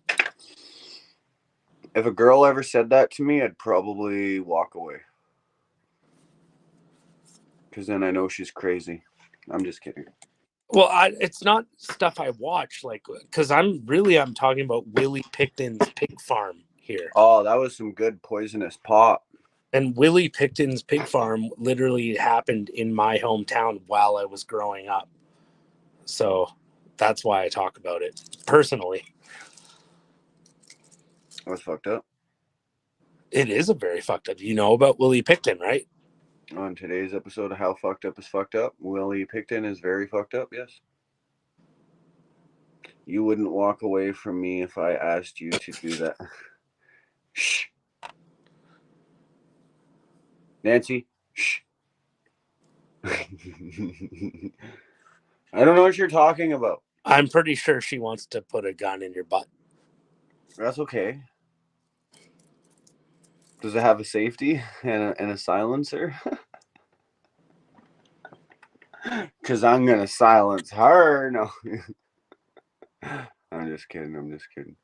If a girl ever said that to me, I'd probably walk away. Because then I know she's crazy. I'm just kidding. Well, it's not stuff I watch, like, because I'm talking about Willie Picton's pig farm here. Oh, that was some good poisonous pop. And Willie Picton's pig farm literally happened in my hometown while I was growing up. So that's why I talk about it personally. That was fucked up. It is a very fucked up. You know about Willie Picton, right? On today's episode of How Fucked Up is Fucked Up, Willie Picton is very fucked up, yes. You wouldn't walk away from me if I asked you to do that. Shh. Nancy, shh. I don't know what you're talking about. I'm pretty sure she wants to put a gun in your butt. That's okay. Does it have a safety and a silencer? Because I'm going to silence her. No. I'm just kidding.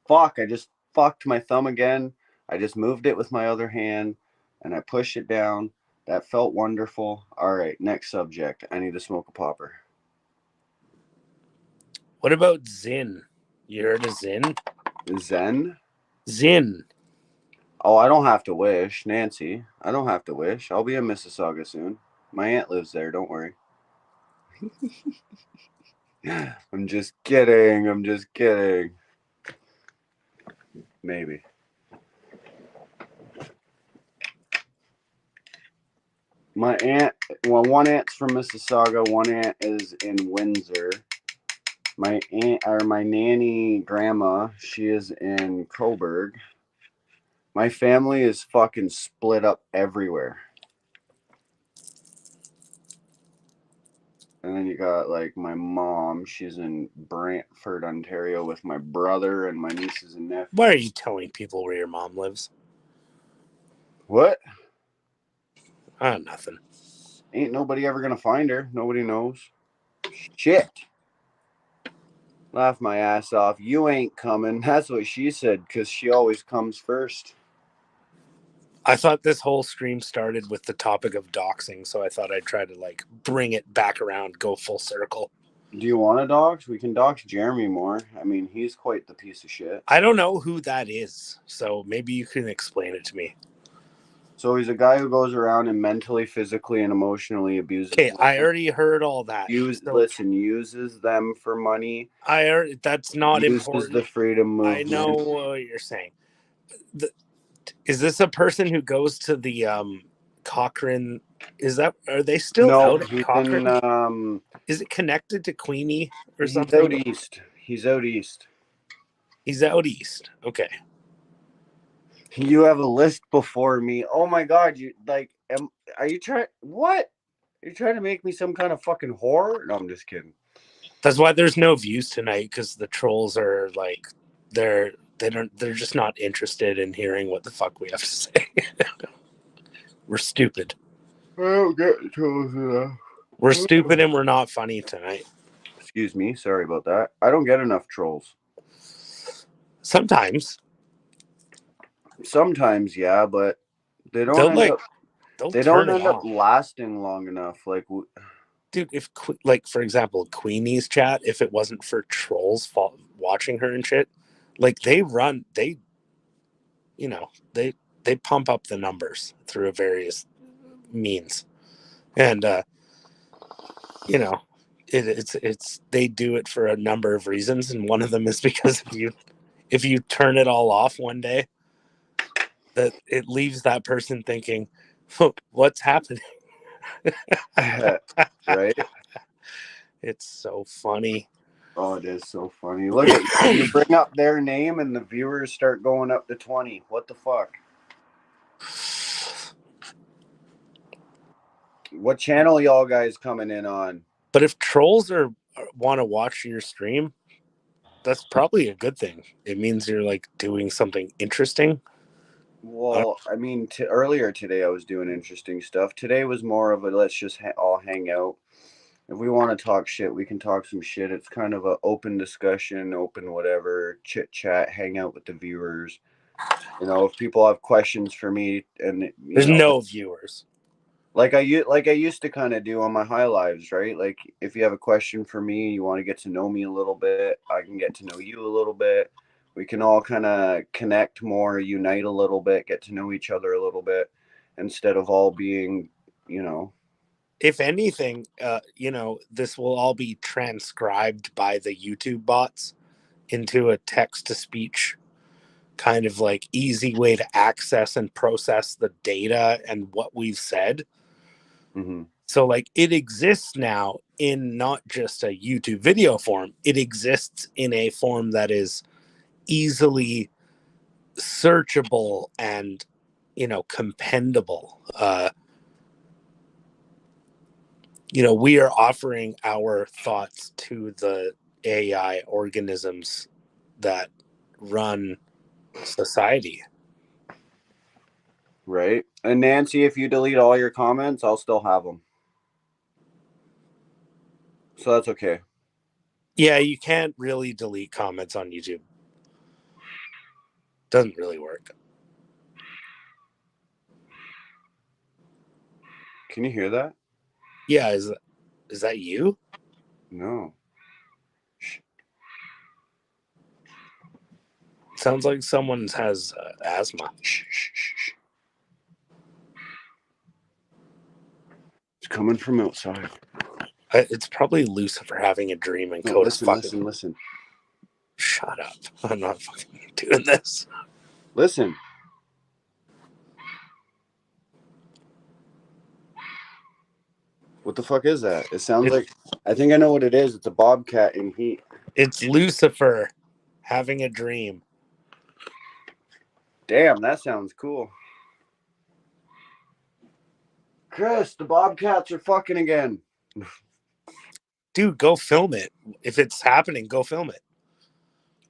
Fuck, I just fucked my thumb again. I just moved it with my other hand and I pushed it down. That felt wonderful. All right, next subject. I need to smoke a popper. What about Zin? You heard of Zin? Zen? Zin. Oh, I don't have to wish, Nancy. I don't have to wish. I'll be in Mississauga soon. My aunt lives there, don't worry. I'm just kidding. Maybe. My aunt, well, one aunt's from Mississauga, one aunt is in Windsor. My aunt, or my nanny grandma, she is in Coburg. My family is fucking split up everywhere. And then you got like my mom, she's in Brantford, Ontario with my brother and my nieces and nephews. Why are you telling people where your mom lives? What? Nothing. Ain't nobody ever gonna find her. Nobody knows. Shit. Laugh my ass off. You ain't coming. That's what she said, because she always comes first. I thought this whole stream started with the topic of doxing, so I thought I'd try to like bring it back around, go full circle. Do you want to dox? We can dox Jeremy more. I mean, he's quite the piece of shit. I don't know who that is, so maybe you can explain it to me. So he's a guy who goes around and mentally, physically, and emotionally abuses. Okay, I already heard all that. Uses them for money. That's not important. Uses the freedom movement. I know what you're saying. Is this a person who goes to the Cochrane? Are they still out at Cochrane? Is it connected to Queenie or something? He's out east. He's out east. Okay. You have a list before me. Oh my god, you like are you trying what? Are you trying to make me some kind of fucking whore? No, I'm just kidding. That's why there's no views tonight, because the trolls are like they're just not interested in hearing what the fuck we have to say. We're stupid. I don't get trolls enough. We're stupid and we're not funny tonight. Excuse me, sorry about that. I don't get enough trolls. Sometimes Sometimes, yeah, but they don't they'll end like up they'll they turn don't it end up on. lasting long enough. Like, Dude, if like for example, Queenie's chat, if it wasn't for trolls watching her and shit, like they you know, they pump up the numbers through various means, and you know, it's they do it for a number of reasons, and one of them is because if you turn it all off one day, that it leaves that person thinking, what's happening? right? It's so funny. Oh, it is so funny. Look at you bring up their name and the viewers start going up to 20. What the fuck? What channel y'all guys coming in on? But if trolls want to watch your stream, that's probably a good thing. It means you're like doing something interesting. Well, I mean, earlier today I was doing interesting stuff. Today was more of a let's just all hang out. If we want to talk shit, we can talk some shit. It's kind of a open discussion, open whatever, chit chat, hang out with the viewers. You know, if people have questions for me, and There's no viewers. like I used to kind of do on my high lives, right? Like if you have a question for me, you want to get to know me a little bit, I can get to know you a little bit. We can all kind of connect more, unite a little bit, get to know each other a little bit, instead of all being, you know. If anything, this will all be transcribed by the YouTube bots into a text to speech kind of like easy way to access and process the data and what we've said. Mm-hmm. So like it exists now in not just a YouTube video form, it exists in a form that is easily searchable and compendable. We are offering our thoughts to the AI organisms that run society. Right. And Nancy, if you delete all your comments, I'll still have them. So that's okay. Yeah, you can't really delete comments on YouTube. Doesn't really work. Can you hear that? Yeah, is that you? No. Sounds like someone has asthma. It's coming from outside. It's probably Lucifer having a dream and No, Coda's listen. Shut up. I'm not fucking doing this. Listen. What the fuck is that? It sounds like I think I know what it is. It's a bobcat in heat. It's Lucifer having a dream. Damn, that sounds cool. Chris, the bobcats are fucking again. Dude, go film it. If it's happening, go film it.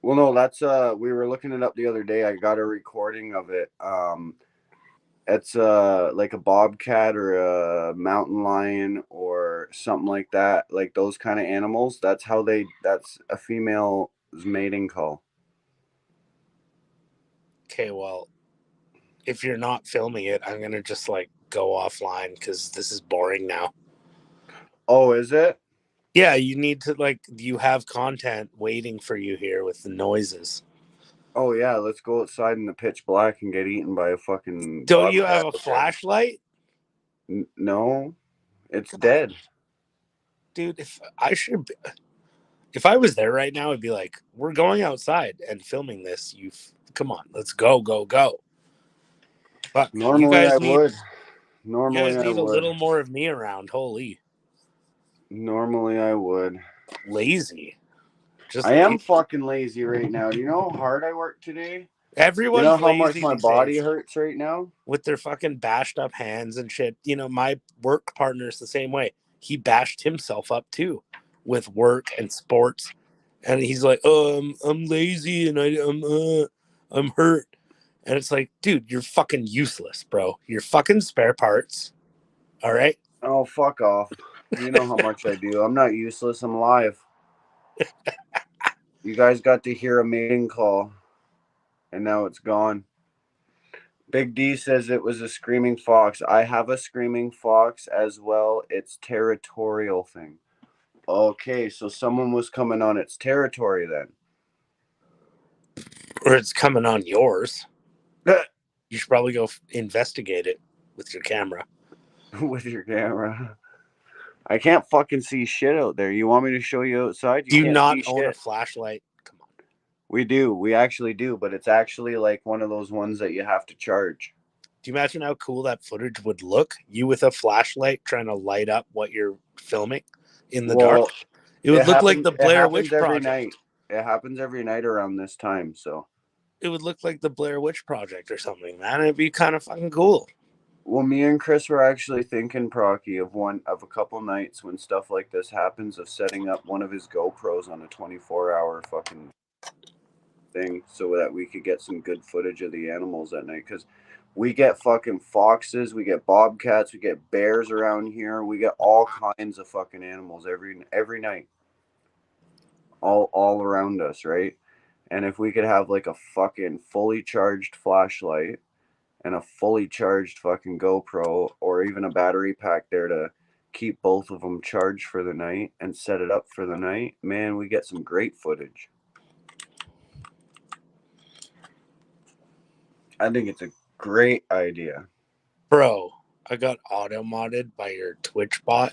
Well, no, that's we were looking it up the other day. I got a recording of it. It's like a bobcat or a mountain lion or something like that. Like those kind of animals. That's a female's mating call. Okay, well, if you're not filming it, I'm gonna just like go offline because this is boring now. Oh, is it? Yeah, you need to you have content waiting for you here with the noises. Oh yeah, let's go outside in the pitch black and get eaten by a fucking. Don't you have a flashlight? No, it's dead. Dude, if I was there right now, I'd be like, we're going outside and filming this. Come on, let's go. But Normally I would. You guys need a little more of me around. Holy. Normally I would. Lazy. Just I am fucking lazy right now. Do you know how hard I work today? You know everyone's how much lazy my these body days hurts right now? with their fucking bashed up hands and shit. You know, my work partner's the same way. He bashed himself up too with work and sports, and he's like, "Oh, I'm lazy and I'm hurt." And it's like, dude, you're fucking useless, bro. You're fucking spare parts. All right. Oh, fuck off. You know how much I do. I'm not useless. I'm live. You guys got to hear a mating call, and now it's gone. Big D says it was a screaming fox. I have a screaming fox as well. It's territorial thing. Okay, so someone was coming on its territory then. Or it's coming on yours. You should probably go investigate it with your camera. With your camera. I can't fucking see shit out there. You want me to show you outside? You Do you can't not see own a shit. flashlight? Come on. We do. We actually do, but it's actually like one of those ones that you have to charge. Do you imagine how cool that footage would look? You with a flashlight trying to light up what you're filming in the dark? Well, It would look like the it Blair happens Witch every Project. night. It happens every night around this time, so. It would look like the Blair Witch Project or something, man. It'd be kind of fucking cool. Well, me and Chris were actually thinking, Procky, of a couple nights when stuff like this happens, of setting up one of his GoPros on a 24-hour fucking thing so that we could get some good footage of the animals at night. Because we get fucking foxes, we get bobcats, we get bears around here, we get all kinds of fucking animals every night, all around us, right? And if we could have like a fucking fully charged flashlight and a fully charged fucking GoPro or even a battery pack there to keep both of them charged for the night and set it up for the night, man, we get some great footage. I think it's a great idea. Bro, I got auto modded by your Twitch bot.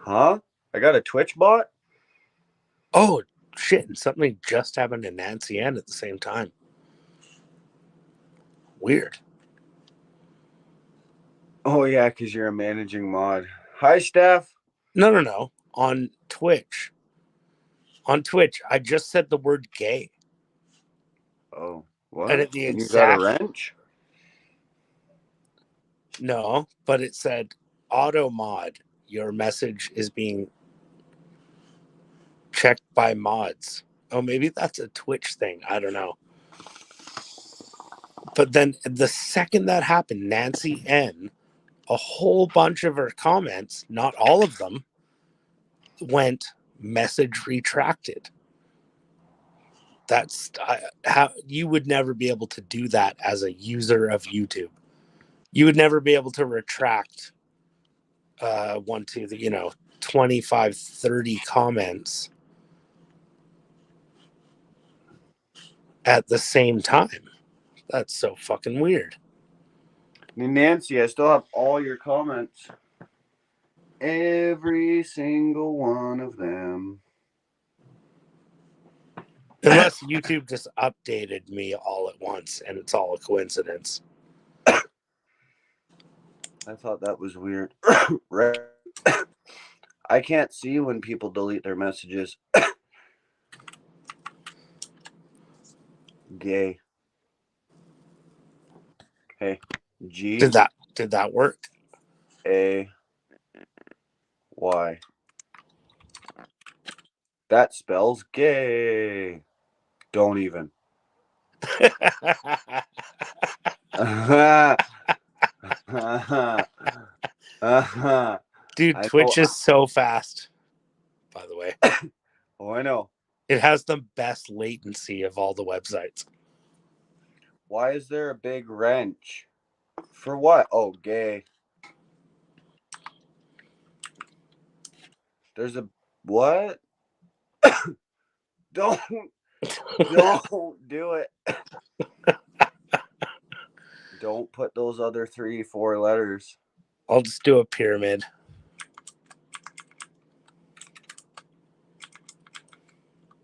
Huh? I got a Twitch bot? Oh, shit. And something just happened to Nancy Ann at the same time. Weird. Oh, yeah, because you're a managing mod. Hi, Steph. No. On Twitch. On Twitch, I just said the word gay. Oh, And what? at the You got a exact. wrench? No, but it said auto mod. Your message is being checked by mods. Oh, maybe that's a Twitch thing. I don't know. But then the second that happened, Nancy N, a whole bunch of her comments, not all of them, went message retracted. That's how you would never be able to do that as a user of YouTube. You would never be able to retract 25, 30 comments at the same time. That's so fucking weird. Nancy, I still have all your comments. Every single one of them. Unless YouTube just updated me all at once and it's all a coincidence. I thought that was weird. Right. I can't see when people delete their messages. Gay. Hey, G Did that work? A Y. That spells gay. Don't even. Dude, Twitch is so fast, by the way. Oh, I know. It has the best latency of all the websites. Why is there a big wrench? For what? Oh, gay. There's a what? Don't do it. Don't put those other 3-4 letters. I'll just do a pyramid.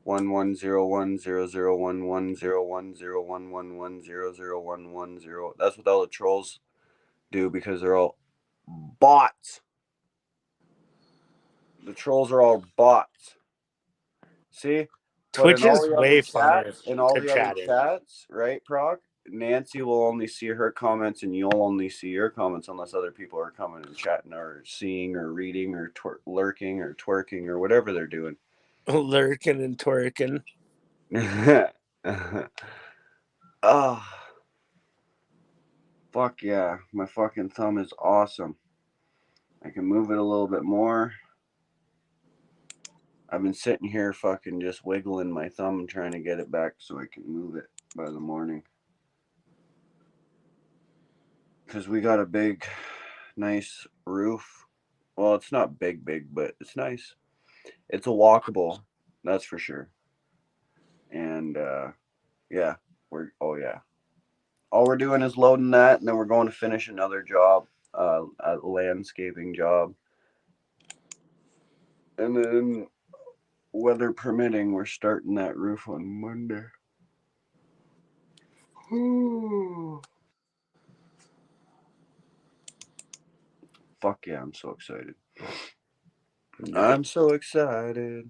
One 1-1-0-1-0-0-1-1-0-1-1-0-1-1-1-0-0-1-1-0. That's what all the trolls do because they're all bots. The trolls are all bots. See, but in Twitch all is the way other funner chats, in all to the other chat in. chats, right, Proc? Nancy will only see her comments, and you'll only see your comments unless other people are coming and chatting, or seeing, or reading, or lurking, or twerking, or whatever they're doing. Lurking and twerking. Oh, fuck yeah! My fucking thumb is awesome. I can move it a little bit more. I've been sitting here fucking just wiggling my thumb trying to get it back so I can move it by the morning. Because we got a big, nice roof. Well, it's not big, but it's nice. It's a walkable, that's for sure. And yeah, oh yeah. All we're doing is loading that, and then we're going to finish another job, a landscaping job. And then, weather permitting, we're starting that roof on Monday. Fuck yeah, I'm so excited. I'm so excited.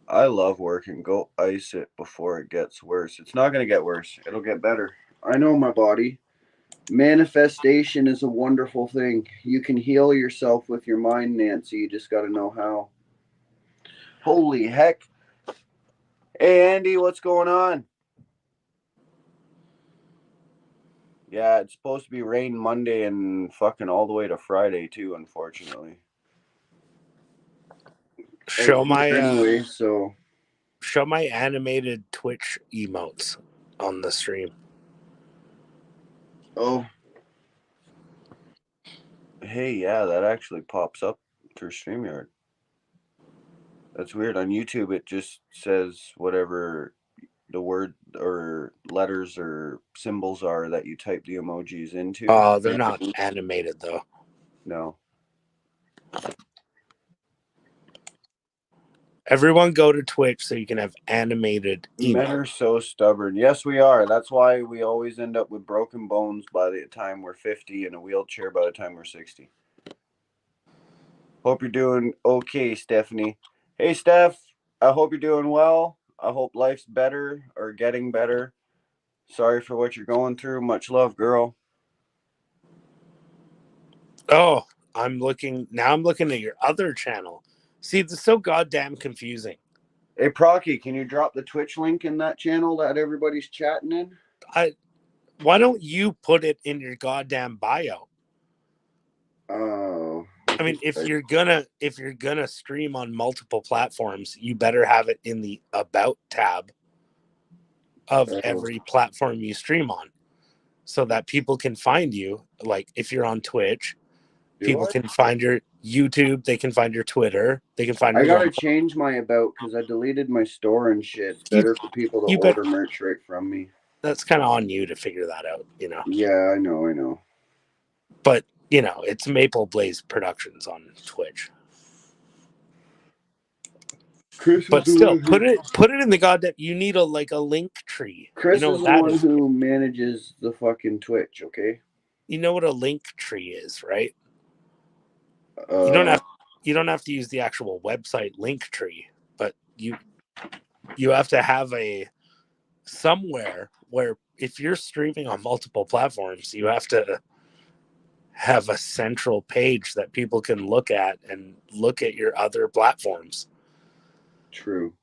I love working. Go ice it before it gets worse. It's not going to get worse. It'll get better. I know my body. Manifestation is a wonderful thing. You can heal yourself with your mind, Nancy. You just got to know how. Holy heck. Hey, Andy, what's going on? Yeah, it's supposed to be rain Monday and fucking all the way to Friday, too, unfortunately. Show my anyway, so show my animated Twitch emotes on the stream. oh, hey, yeah, that actually pops up through StreamYard. That's weird. On YouTube, it just says whatever the word or letters or symbols are that you type the emojis into. Oh, they're not animated though. No. Everyone go to Twitch so you can have animated Men emotes. are so stubborn. Yes, we are. That's why we always end up with broken bones by the time we're 50 and a wheelchair by the time we're 60. Hope you're doing okay, Stephanie. Hey, Steph. I hope you're doing well. I hope life's better or getting better. Sorry for what you're going through. Much love, girl. Oh, I'm looking at your other channel. See, it's so goddamn confusing. Hey, Procky, can you drop the Twitch link in that channel that everybody's chatting in? Why don't you put it in your goddamn bio? Oh. I mean, if you're gonna stream on multiple platforms, you better have it in the About tab of every platform you stream on, so that people can find you. Like if you're on Twitch, people can find your YouTube, they can find your Twitter, they can find I your gotta logo. change my About because I deleted my store and shit. It's better for people to order merch right from me. That's kind of on you to figure that out, you know. Yeah, I know. But you know, it's Maple Blaze Productions on Twitch. Chris But still, put it in the goddamn. You need a link tree. Chris you know is the that one is. who manages the fucking Twitch. Okay. You know what a link tree is, right? Uh, you don't have to use the actual website link tree, but you have to have a somewhere where if you're streaming on multiple platforms, you have to have a central page that people can look at and look at your other platforms. True.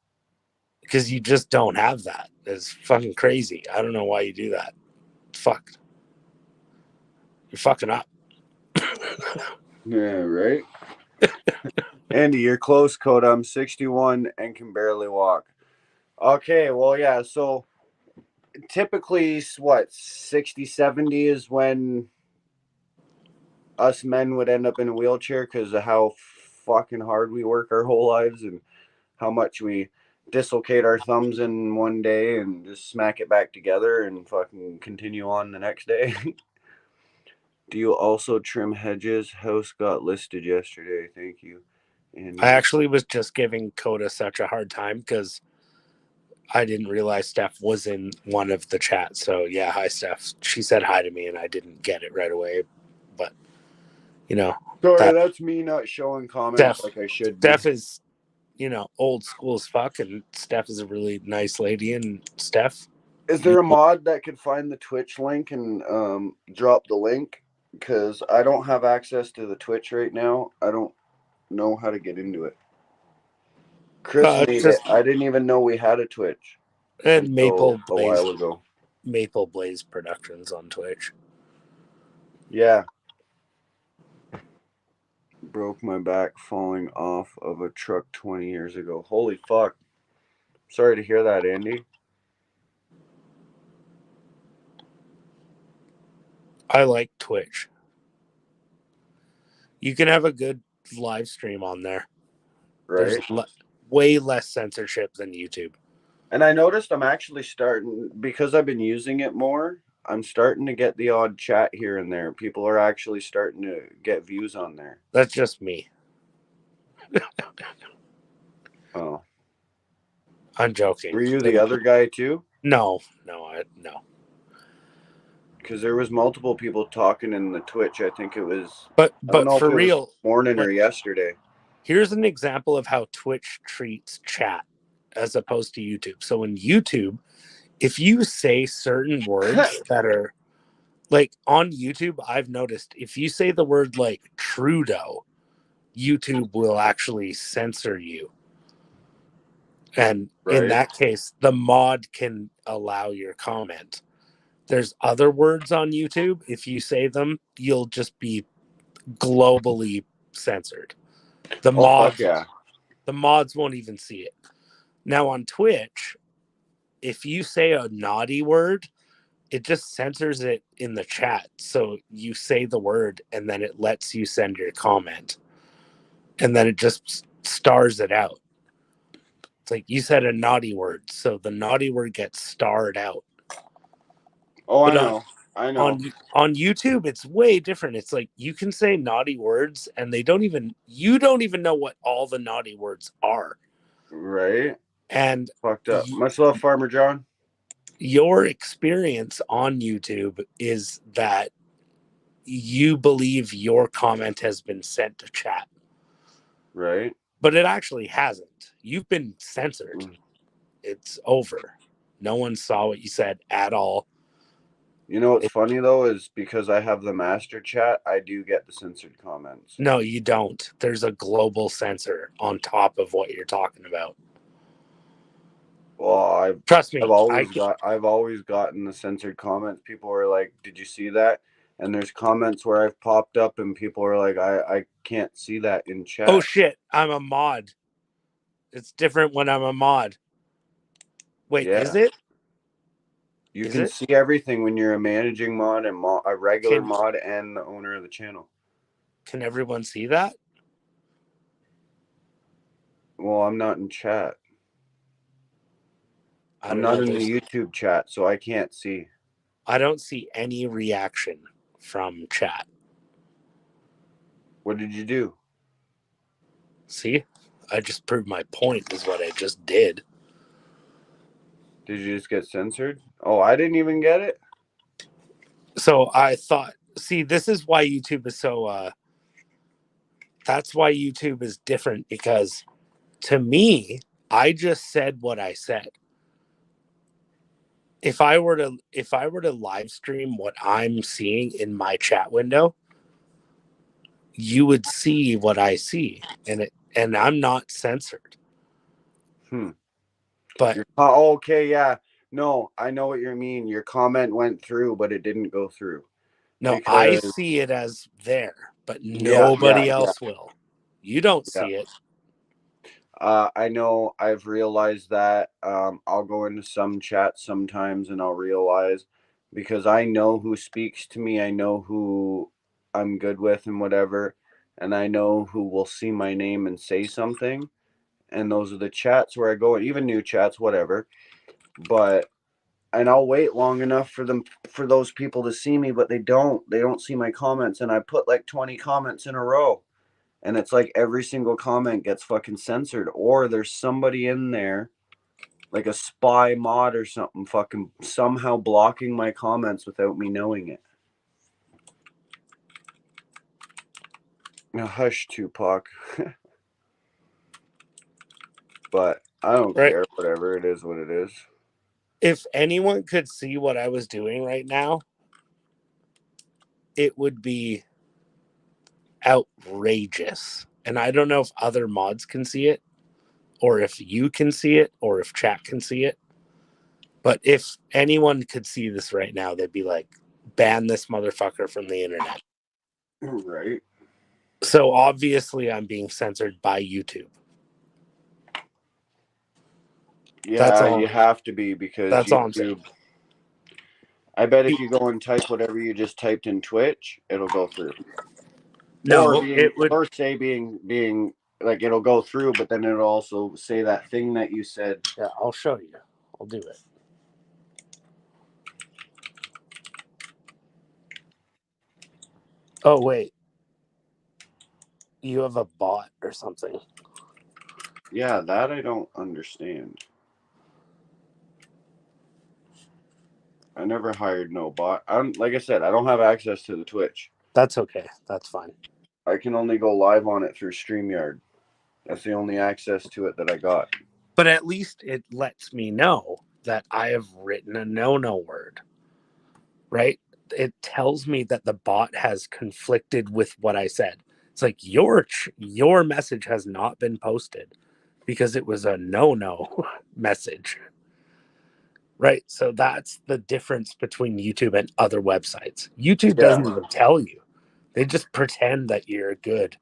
Because you just don't have that. It's fucking crazy. I don't know why you do that. Fuck. You're fucking up. Yeah, right? Andy, you're close, Code. I'm 61 and can barely walk. Okay, well, yeah, so typically, what, 60, 70 is when us men would end up in a wheelchair because of how fucking hard we work our whole lives and how much we dislocate our thumbs in one day and just smack it back together and fucking continue on the next day. Do you also trim hedges? House got listed yesterday. Thank you. And I actually was just giving Coda such a hard time because I didn't realize Steph was in one of the chats. So yeah, hi Steph. She said hi to me and I didn't get it right away. But you know, sorry, that's me not showing comments like I should. Steph is, old school as fuck, and Steph is a really nice lady. And Steph, Is you there a mod that could find the Twitch link and drop the link? Because I don't have access to the Twitch right now. I don't know how to get into it. Chris made it. just I didn't even know we had a Twitch and until a while ago. Maple Blaze Productions on Twitch. Yeah. Broke my back falling off of a truck 20 years ago. Holy fuck. Sorry to hear that, Andy. I like Twitch. You can have a good live stream on there. Right? There's way less censorship than YouTube. And I noticed I'm actually starting, because I've been using it more, I'm starting to get the odd chat here and there. People are actually starting to get views on there. That's just me. Oh. I'm joking. Were you the other guy too? No. Because there was multiple people talking in the Twitch. I think it was, But I don't know for if it was real, morning or yesterday. Here's an example of how Twitch treats chat as opposed to YouTube. So in YouTube, if you say certain words that are like on YouTube, I've noticed if you say the word like Trudeau, YouTube will actually censor you. And in that case, the mod can allow your comment. There's other words on YouTube. If you say them, you'll just be globally censored. The mods won't even see it. Now on Twitch, if you say a naughty word, it just censors it in the chat. So you say the word and then it lets you send your comment. And then it just stars it out. It's like you said a naughty word. So the naughty word gets starred out. Oh, but I know. On YouTube, it's way different. It's like you can say naughty words and you don't even know what all the naughty words are. Right. And fucked up. Much love, Farmer John. Your experience on YouTube is that you believe your comment has been sent to chat. Right. But it actually hasn't. You've been censored. It's over. No one saw what you said at all. You know what's funny though is because I have the master chat, I do get the censored comments. No, you don't. There's a global censor on top of what you're talking about. Well, trust me. I've always gotten the censored comments. People are like, "Did you see that?" And there's comments where I've popped up and people are like, "I can't see that in chat." Oh shit! I'm a mod. It's different when I'm a mod. Wait, is it? You can see everything when you're a managing mod and a regular mod and the owner of the channel. Can everyone see that? Well, I'm not in chat. I'm not in the YouTube chat, so I can't see. I don't see any reaction from chat. What did you do? See? I just proved my point is what I just did. Did you just get censored? Oh, I didn't even get it. So I thought, see, this is why YouTube is so, that's why YouTube is different, because to me, I just said what I said. If I were to live stream what I'm seeing in my chat window, you would see what I see, and I'm not censored. But okay, yeah. No, I know what you mean. Your comment went through, but it didn't go through. No, I see it as there, but nobody else will. You don't see it. I know. I've realized that. I'll go into some chats sometimes and I'll realize, because I know who speaks to me. I know who I'm good with and whatever. And I know who will see my name and say something. And those are the chats where I go, even new chats, whatever. And I'll wait long enough for those people to see me, but they don't see my comments. And I put like 20 comments in a row. And it's like every single comment gets fucking censored, or there's somebody in there, like a spy mod or something, fucking somehow blocking my comments without me knowing it. Now hush, Tupac. but I don't Right. care. Whatever, it is what it is. If anyone could see what I was doing right now, it would be outrageous. And I don't know if other mods can see it, or if you can see it, or if chat can see it. But if anyone could see this right now, they'd be like, ban this motherfucker from the internet. Right. So obviously I'm being censored by YouTube. That's Yeah, all. you have to be because That's all I'm saying. YouTube. I bet if you go and type whatever you just typed in Twitch, it'll go through. No, it would. Or say being like it'll go through, but then it'll also say that thing that you said. Yeah, I'll show you. I'll do it. Oh wait, you have a bot or something. Yeah, that I don't understand. I never hired no bot. I'm like I said, I don't have access to the Twitch. That's okay. That's fine. I can only go live on it through StreamYard. That's the only access to it that I got. But at least it lets me know that I have written a no word, right? It tells me that the bot has conflicted with what I said. It's like your message has not been posted because it was a no message. Right. So that's the difference between YouTube and other websites. YouTube doesn't even tell you. They just pretend that you're good.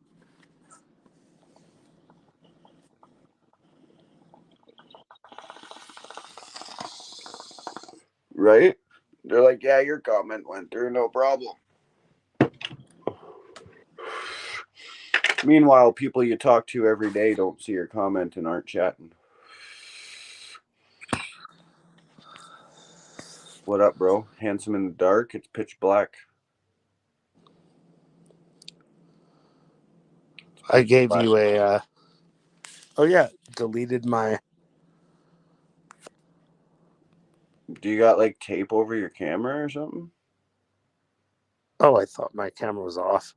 Right? They're like, yeah, your comment went through, no problem. Meanwhile, people you talk to every day don't see your comment and aren't chatting. What up, bro? Handsome in the dark. It's pitch black. I gave you a. Oh yeah, deleted my. Do you got like tape over your camera or something? Oh, I thought my camera was off.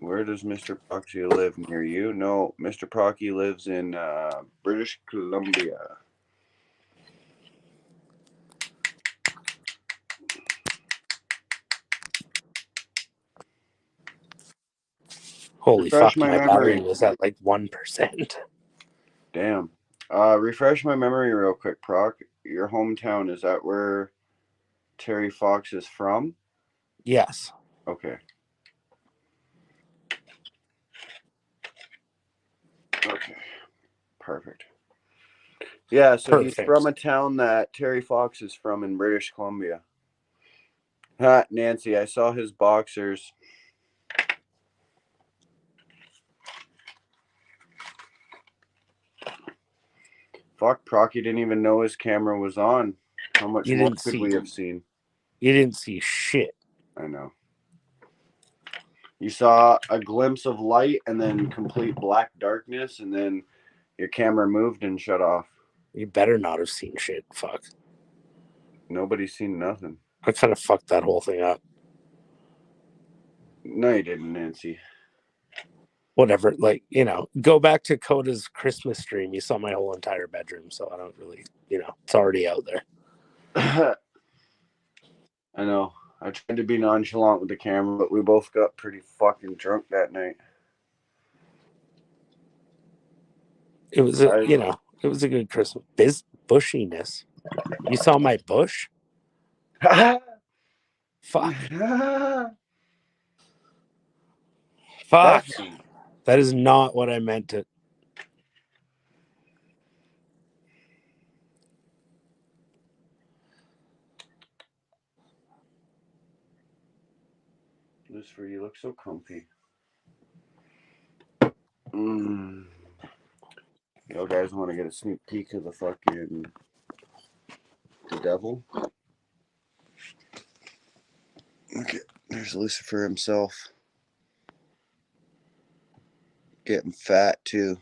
Where does Mr. Proxy live? Near you? No, Mr. Proxy lives in British Columbia. Holy Refresh fuck, my my battery memory. was at like 1%. Damn. Refresh my memory real quick, Proc. Your hometown, is that where Terry Fox is from? Yes. Okay. Okay. Perfect. Yeah, so he's Perfect. from a town that Terry Fox is from in British Columbia. Ha, Nancy, I saw his boxers. Fuck, Procky didn't even know his camera was on. How much more could we have seen? You didn't see shit. I know. You saw a glimpse of light and then complete black darkness, and then your camera moved and shut off. You better not have seen shit. Fuck. Nobody's seen nothing. I kind of fucked that whole thing up. No, you didn't, Nancy. Whatever, like, go back to Coda's Christmas stream. You saw my whole entire bedroom, so I don't really, it's already out there. I know. I tried to be nonchalant with the camera, but we both got pretty fucking drunk that night. It was it was a good Christmas. Bushiness. You saw my bush? Fuck. Fuck. That is not what I meant to. Lucifer, you look so comfy. Yo, guys, want to get a sneak peek of the fucking the devil? Okay, there's Lucifer himself. Getting fat, too.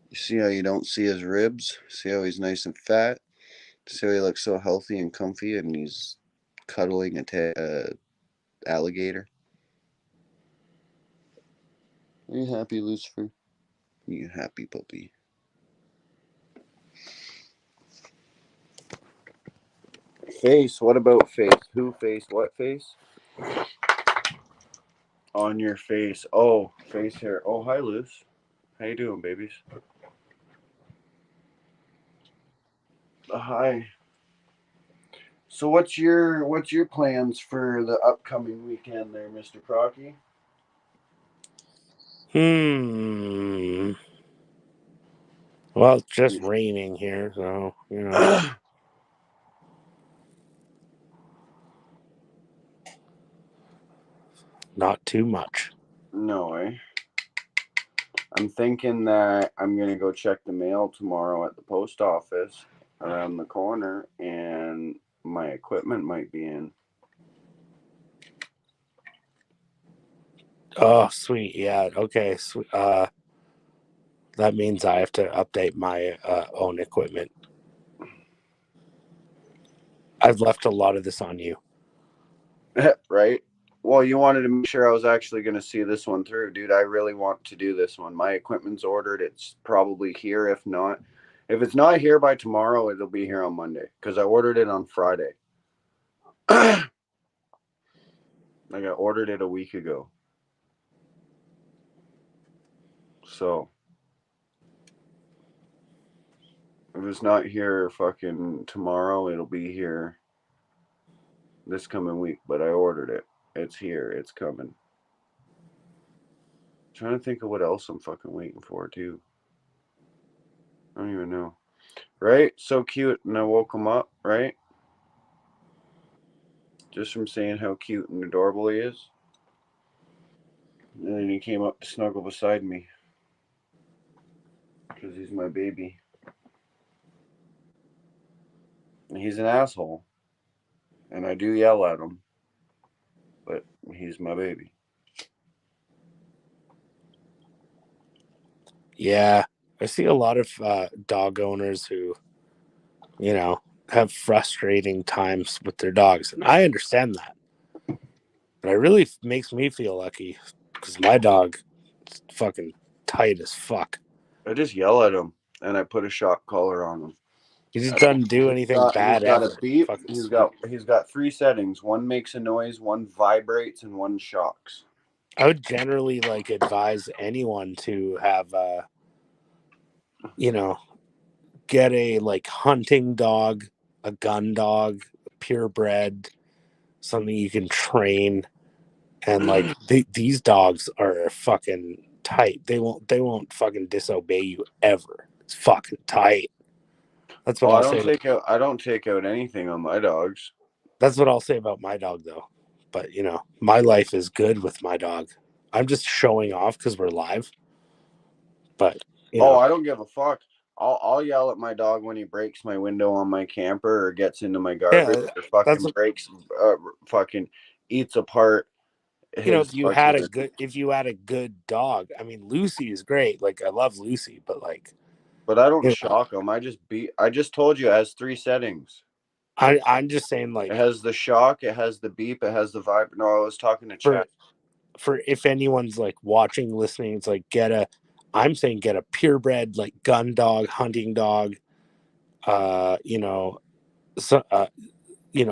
You see how you don't see his ribs? See how he's nice and fat? See how he looks so healthy and comfy and he's cuddling a alligator? Are you happy, Lucifer? You happy, puppy? Face. What about face? Who face? What face? On your face. Oh, face hair. Oh, hi, Luce. How you doing, babies? Hi. So what's your plans for the upcoming weekend there, Mr. Crocky? Well, it's just raining here, so not too much. No way. I'm thinking that I'm gonna go check the mail tomorrow at the post office around the corner, and my equipment might be in. Oh, sweet. Yeah. Okay. That means I have to update my own equipment. I've left a lot of this on you. Right? Well, you wanted to make sure I was actually going to see this one through, dude. I really want to do this one. My equipment's ordered. It's probably here. If it's not here by tomorrow, it'll be here on Monday because I ordered it on Friday. Like I ordered it a week ago. So if it's not here fucking tomorrow, it'll be here this coming week. But I ordered it. It's here. It's coming. Trying to think of what else I'm fucking waiting for too. I don't even know. Right? So cute, and I woke him up. Right? Just from saying how cute and adorable he is. And then he came up to snuggle beside me because he's my baby. And he's an asshole, and I do yell at him, but he's my baby. Yeah. I see a lot of dog owners who, have frustrating times with their dogs. And I understand that. But it really makes me feel lucky because my dog is fucking tight as fuck. I just yell at him, and I put a shock collar on him. He just doesn't do anything He's bad got a ever. beep. Fucking He's sweet. got three settings. One makes a noise, one vibrates, and one shocks. I would generally advise anyone to have get a hunting dog, a gun dog, purebred, something you can train. And these dogs are fucking tight. They won't fucking disobey you ever. It's fucking tight. That's what Oh, I'll say. I don't take out anything on my dogs. That's what I'll say about my dog though. But my life is good with my dog. I'm just showing off because we're live. But Oh, I don't give a fuck. I'll yell at my dog when he breaks my window on my camper or gets into my garbage yeah, or that's fucking breaks, fucking eats apart his if you had fucking. a good dog. I mean, Lucy is great. I love Lucy, but But I don't you know, shock him. I just beat. I just told you it has three settings. I'm just saying It has the shock. It has the beep. It has the vibe. No, I was talking to for chat. if anyone's watching, listening, it's I'm saying get a purebred gun dog, hunting dog, uh, you know, so,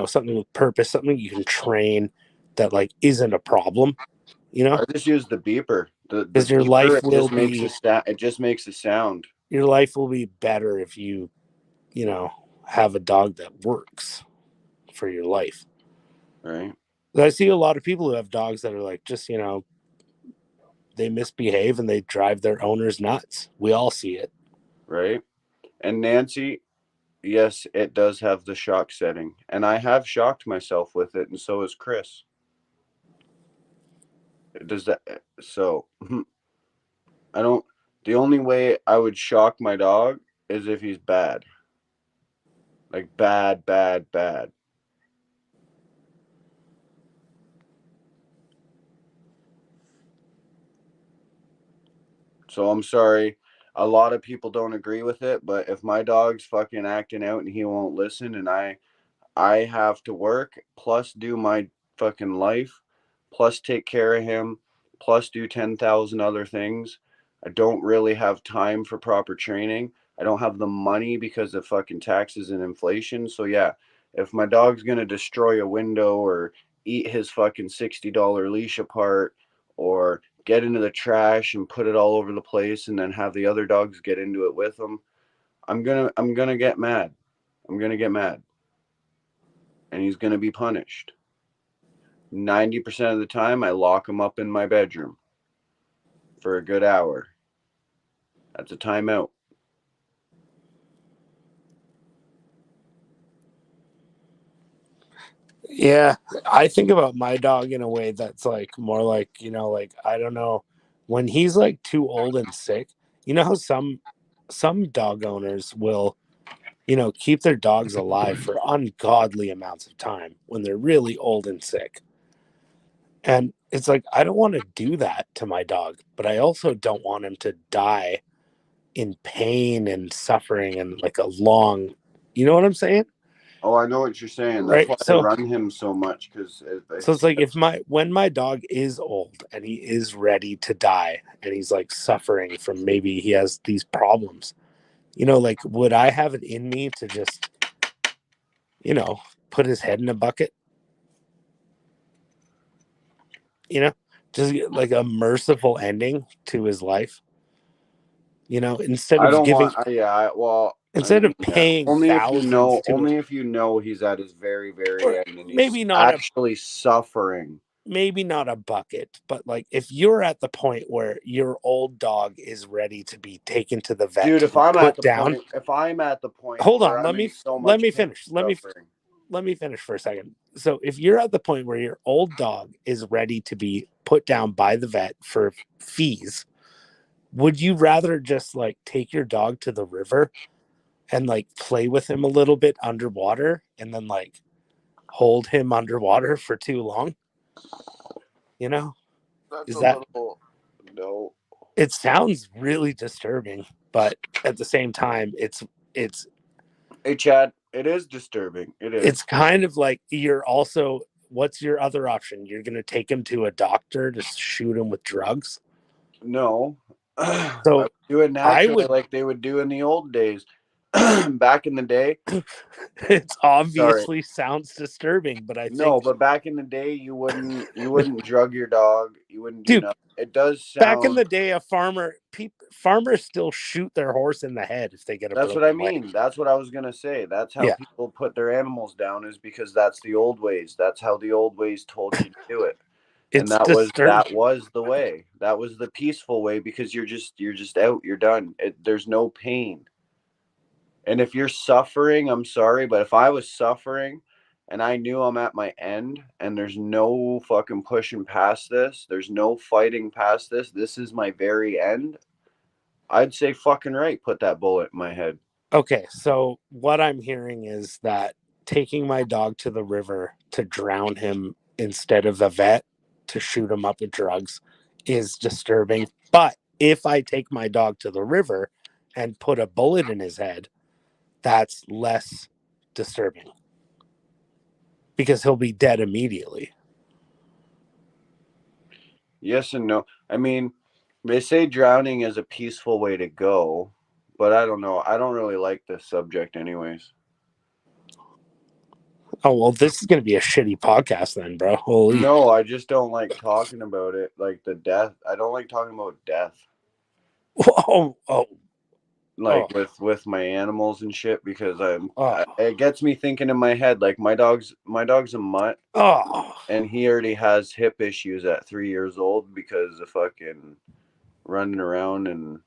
something with purpose, something you can train that isn't a problem, I just use the beeper. The because your beeper. life It will just makes a be sta- It just makes a sound. better if you have a dog that works for your life. Right. I see a lot of people who have dogs that are just they misbehave and they drive their owners nuts. We all see it. Right. And Nancy, yes, it does have the shock setting, and I have shocked myself with it, and so has Chris. Does that so? I don't. The only way I would shock my dog is if he's bad, like bad, bad, bad. So I'm sorry. A lot of people don't agree with it, but if my dog's fucking acting out and he won't listen, and I have to work plus do my fucking life, plus take care of him, plus do 10,000 other things. I don't really have time for proper training. I don't have the money because of fucking taxes and inflation. So yeah, if my dog's gonna destroy a window or eat his fucking $60 leash apart or get into the trash and put it all over the place and then have the other dogs get into it with him, I'm gonna get mad. I'm gonna get mad. And he's gonna be punished. 90% of the time I lock him up in my bedroom for a good hour. That's a timeout. Yeah, I think about my dog in a way that's like more like, like I don't know, when he's like too old and sick, you know how some dog owners will, keep their dogs alive for ungodly amounts of time when they're really old and sick. And it's like I don't want to do that to my dog, but I also don't want him to die in pain and suffering and like a long, you know what I'm saying? Oh, I know what you're saying. That's Right? why I So run him so much because So it's like if when my dog is old and he is ready to die and he's like suffering from maybe he has these problems, like would I have it in me to just, you know, put his head in a bucket, you know, just like a merciful ending to his life, instead I of don't giving want. Yeah, well, I instead mean, of yeah. paying thousands to Only if you know he's at his very, very or end and he's maybe not a actually suffering. maybe not a bucket, but like if you're at the point where your old dog is ready to be taken to the vet Dude, to be put down. if I'm at the point Hold where on, I'm in so let much me pain finish. and suffering, Let me finish for a second. So if you're at the point where your old dog is ready to be put down by the vet for fees, would you rather just like take your dog to the river and like play with him a little bit underwater and then like hold him underwater for too long? You know? that's Is a that little no. it sounds really disturbing, but at the same time it's Hey, Chad, it is disturbing. It it's is. kind of like you're also what's your other option? You're going to take him to a doctor to shoot him with drugs? No, I So would do it I naturally, would like they would do in the old days. Back in the day, it sorry, obviously sounds disturbing, but I think no, but back in the day, you wouldn't drug your dog. You wouldn't do dude, nothing. It does back in sound. the day farmers still shoot their horse in the head if they get a That's what I broken leg. mean. That's what I was gonna say. That's how Yeah, people put their animals down is because that's the old ways. That's how the old ways told you to do it. And it's that disturbing. was the way. That was the peaceful way because you're just out. You're done. There's no pain. And if you're suffering, I'm sorry, but if I was suffering and I knew I'm at my end and there's no fucking pushing past this, there's no fighting past this is my very end, I'd say fucking right, put that bullet in my head. Okay, so what I'm hearing is that taking my dog to the river to drown him instead of the vet to shoot him up with drugs is disturbing. But if I take my dog to the river and put a bullet in his head, that's less disturbing because he'll be dead immediately. Yes and no. I mean, they say drowning is a peaceful way to go, but I don't know. I don't really like this subject anyways. Oh, well, this is going to be a shitty podcast then, bro. Holy. No, I just don't like talking about it, like the death. I don't like talking about death. Oh, oh, Like oh, with my animals and shit because oh, it gets me thinking in my head like my dog's a mutt oh. and he already has hip issues at 3 years old because of fucking running around and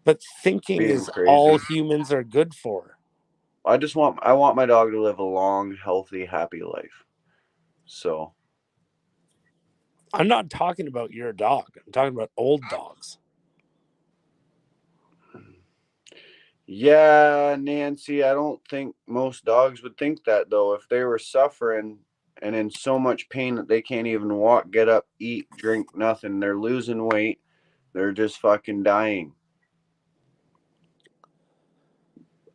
But thinking being is crazy. all humans are good for. I want my dog to live a long, healthy, happy life. So I'm not talking about your dog. I'm talking about old dogs. yeah, Nancy, I don't think most dogs would think that though. If they were suffering and in so much pain that they can't even walk, get up, eat, drink, nothing, they're losing weight, they're just fucking dying.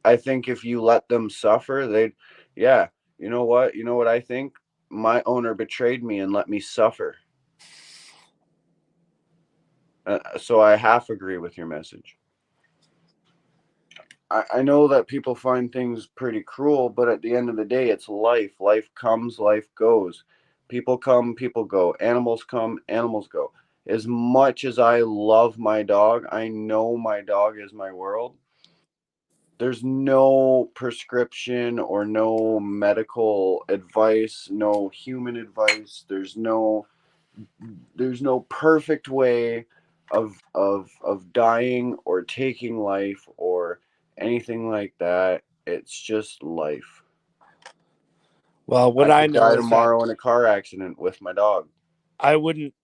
I think if you let them suffer, they'd, yeah, you know what? You know what I think? My owner betrayed me and let me suffer. So I half agree with your message. I know that people find things pretty cruel, but at the end of the day, it's life. Life comes, life goes. People come, people go. Animals come, animals go. As much as I love my dog, I know my dog is my world. There's no prescription or no medical advice, no human advice. There's no perfect way of dying or taking life or anything like that. It's just life. Well, what I I could know die is that tomorrow in a car accident with my dog. I wouldn't,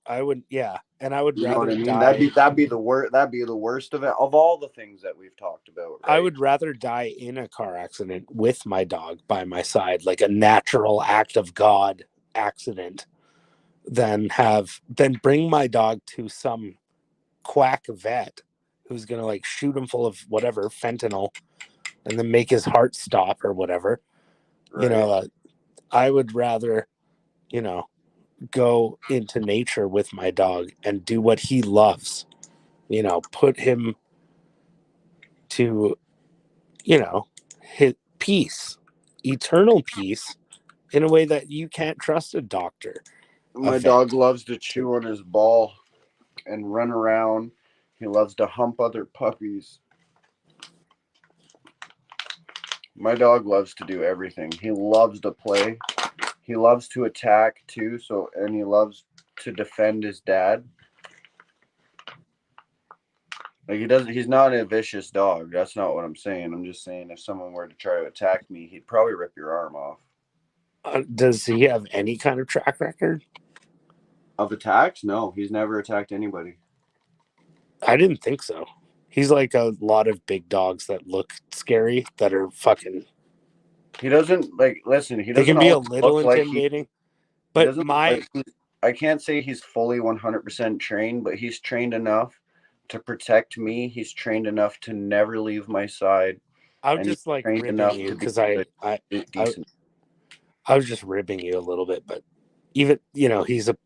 yeah. And I would You know what rather I mean? That'd be die, that'd be the worst. That'd be the worst of it of all the things that we've talked about, I right? would rather die in a car accident with my dog by my side, like a natural act of God accident, than bring my dog to some quack vet who's gonna like shoot him full of whatever fentanyl and then make his heart stop or whatever. You Right. know, I would rather, you know, go into nature with my dog and do what he loves. You know, put him to, his peace, eternal peace, in a way that you can't trust a doctor, a My dog vet. loves to To. chew on his ball and run around. He loves to hump other puppies. My dog loves to do everything. He loves to play. He loves to attack too, and he loves to defend his dad. Like he's not a vicious dog. That's not what I'm saying. I'm just saying if someone were to try to attack me, he'd probably rip your arm off. Does he have any kind of track record? Of attacks? No, he's never attacked anybody. I didn't think so. He's like a lot of big dogs that look scary that are fucking. He doesn't like listen, he They doesn't can be a always little look like intimidating, he but doesn't look my like I can't say he's fully 100% trained, but he's trained enough to protect me. He's trained enough to never leave my side, I was and he's just like trained ribbing enough you to be because a I decent. I was just ribbing you a little bit, but even he's a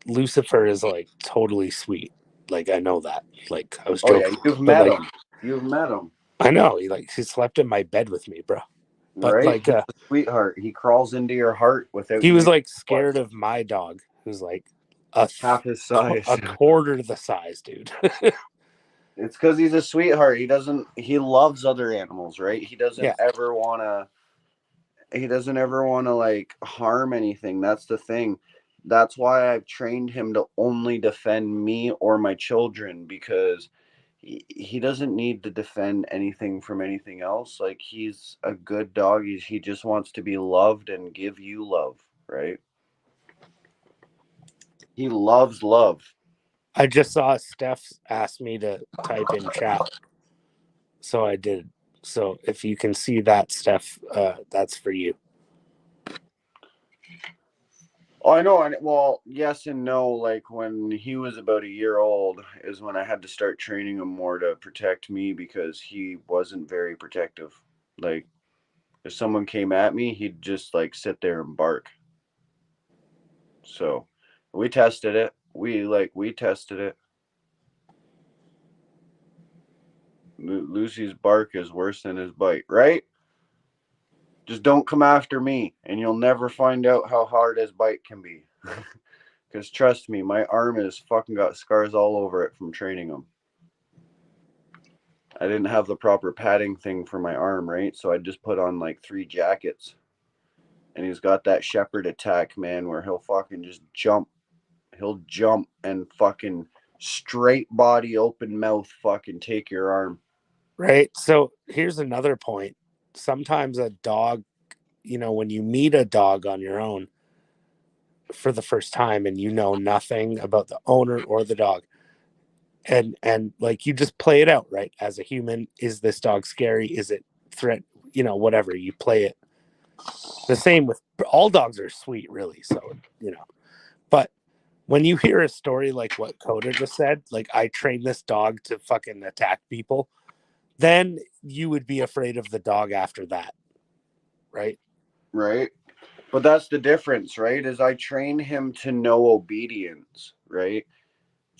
Lucifer is like totally sweet. Like I know that. Like I was Oh yeah, joking, you've but met like him. You've met him, I know he slept in my bed with me, bro. But right? like He's a sweetheart. He crawls into your heart without he you was even like scared realize. of my dog, who's like a Half his size. a quarter the size, dude. It's because he's a sweetheart. He doesn't. He loves other animals, right? He doesn't Yeah, ever want to. He doesn't ever want to like harm anything. That's the thing. That's why I've trained him to only defend me or my children because he doesn't need to defend anything from anything else. Like he's a good dog. He just wants to be loved and give you love, right? He loves love. I just saw Steph ask me to type in chat, so I did. So if you can see that, Steph, that's for you. Oh, I know. And well, yes and no. Like when he was about a year old is when I had to start training him more to protect me because he wasn't very protective. Like if someone came at me, he'd just like sit there and bark. So we tested it. We tested it. Lucy's bark is worse than his bite, right? Just don't come after me, and you'll never find out how hard his bite can be. Because trust me, my arm is fucking got scars all over it from training him. I didn't have the proper padding thing for my arm, right? So I just put on like 3 jackets. And he's got that shepherd attack, man, where he'll fucking just jump. He'll jump and fucking straight body, open mouth, fucking take your arm. Right. So here's another point. Sometimes a dog, when you meet a dog on your own for the first time and you know nothing about the owner or the dog, and like you just play it out, right? As a human, is this dog scary? Is it threat? Whatever. You play it. The same with all dogs are sweet, really. So, but when you hear a story like what Coda just said, like I trained this dog to fucking attack people, then you would be afraid of the dog after that, right? Right? But that's the difference, right? Is I train him to know obedience, right?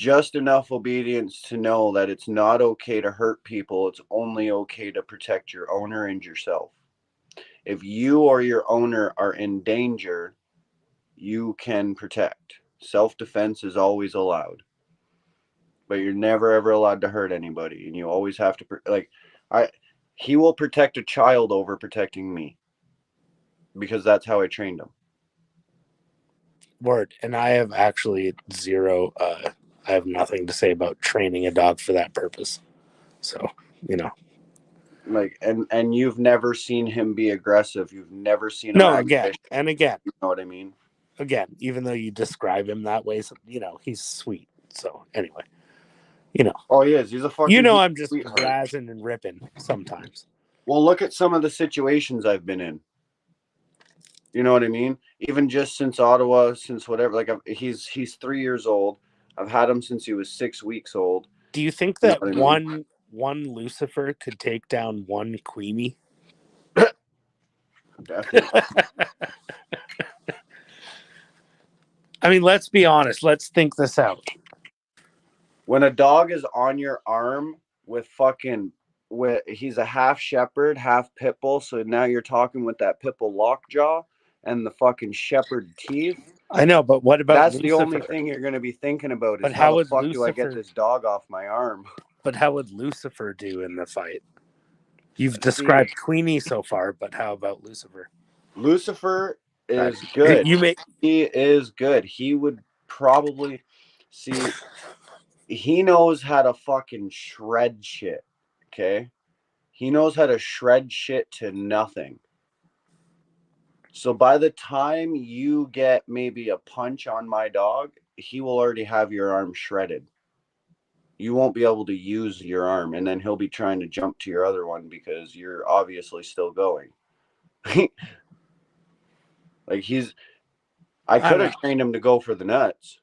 just enough obedience to know that it's not okay to hurt people. It's only okay to protect your owner and yourself. If you or your owner are in danger, you can protect. Self-defense is always allowed, but you're never ever allowed to hurt anybody, and you always have to I he will protect a child over protecting me because that's how I trained him. Word. And I have actually zero. I have nothing to say about training a dog for that purpose. So, you know. Like, and you've never seen him be aggressive. You've never seen him No, act again vicious. and again. You know what I mean? Again, even though you describe him that way, so, you know, he's sweet. So anyway, you know. Oh, he is. He's a You fucking know, I'm just sweetheart. razzing and ripping sometimes. Well, look at some of the situations I've been in. You know what I mean? Even just since Ottawa, since whatever. Like, he's 3 years old. I've had him since he was 6 weeks old. Do you think You know that what I mean? one Lucifer could take down one Queenie? Definitely. I mean, let's be honest. Let's think this out. When a dog is on your arm with he's a half shepherd, half pit bull. So now you're talking with that pit bull lockjaw and the fucking shepherd teeth. I know, but what about That's Lucifer? the only thing you're going to be thinking about is But how how the would fuck do I get Lucifer? this dog off my arm? But how would Lucifer do in the fight? You've described Queenie so far, but how about Lucifer? Lucifer is good. He is good. He would probably see. He knows how to fucking shred shit. Okay, he knows how to shred shit to nothing. So by the time you get maybe a punch on my dog, he will already have your arm shredded. You won't be able to use your arm, and then he'll be trying to jump to your other one because you're obviously still going. Like I could have trained him to go for the nuts.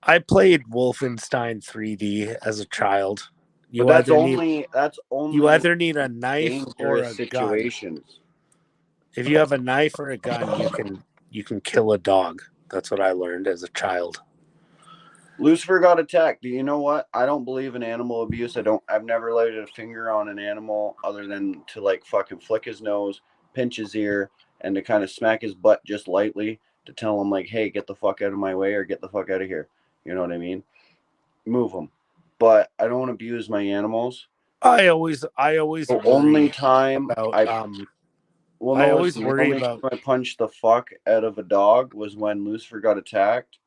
I played Wolfenstein 3D as a child. But that's only you either need a knife or a situations. gun. If you have a knife or a gun, you can kill a dog. That's what I learned as a child. Lucifer got attacked. Do you know what? I don't believe in animal abuse. I've never laid a finger on an animal other than to like fucking flick his nose, pinch his ear, and to kind of smack his butt just lightly to tell him like, hey, get the fuck out of my way or get the fuck out of here. You know what I mean? Move them. But I don't abuse my animals. I always the only time about, I punched the fuck out of a dog was when Lucifer got attacked.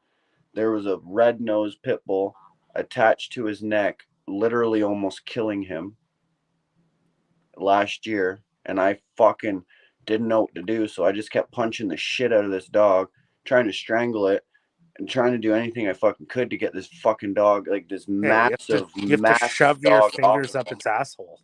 There was a red-nosed pit bull attached to his neck, literally almost killing him last year, and I fucking didn't know what to do, so I just kept punching the shit out of this dog, trying to strangle it, and trying to do anything I fucking could to get this fucking dog, like this massive, you have to shove your fingers up its asshole.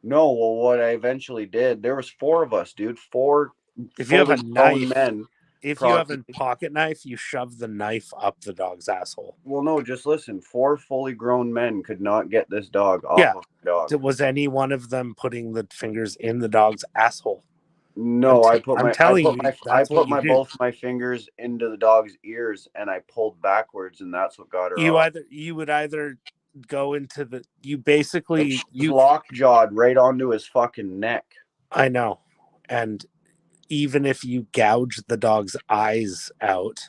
No, well, what I eventually did, there was 4 of us, dude. 4 if you have a knife, men. If you have a pocket knife, you shove the knife up the dog's asshole. Well, no, just listen. 4 fully grown men could not get this dog off of the dog. Was any one of them putting the fingers in the dog's asshole? No, I put both my fingers into the dog's ears and I pulled backwards, and that's what got her off. You would either go into you lockjawed right onto his fucking neck. I know. And even if you gouge the dog's eyes out,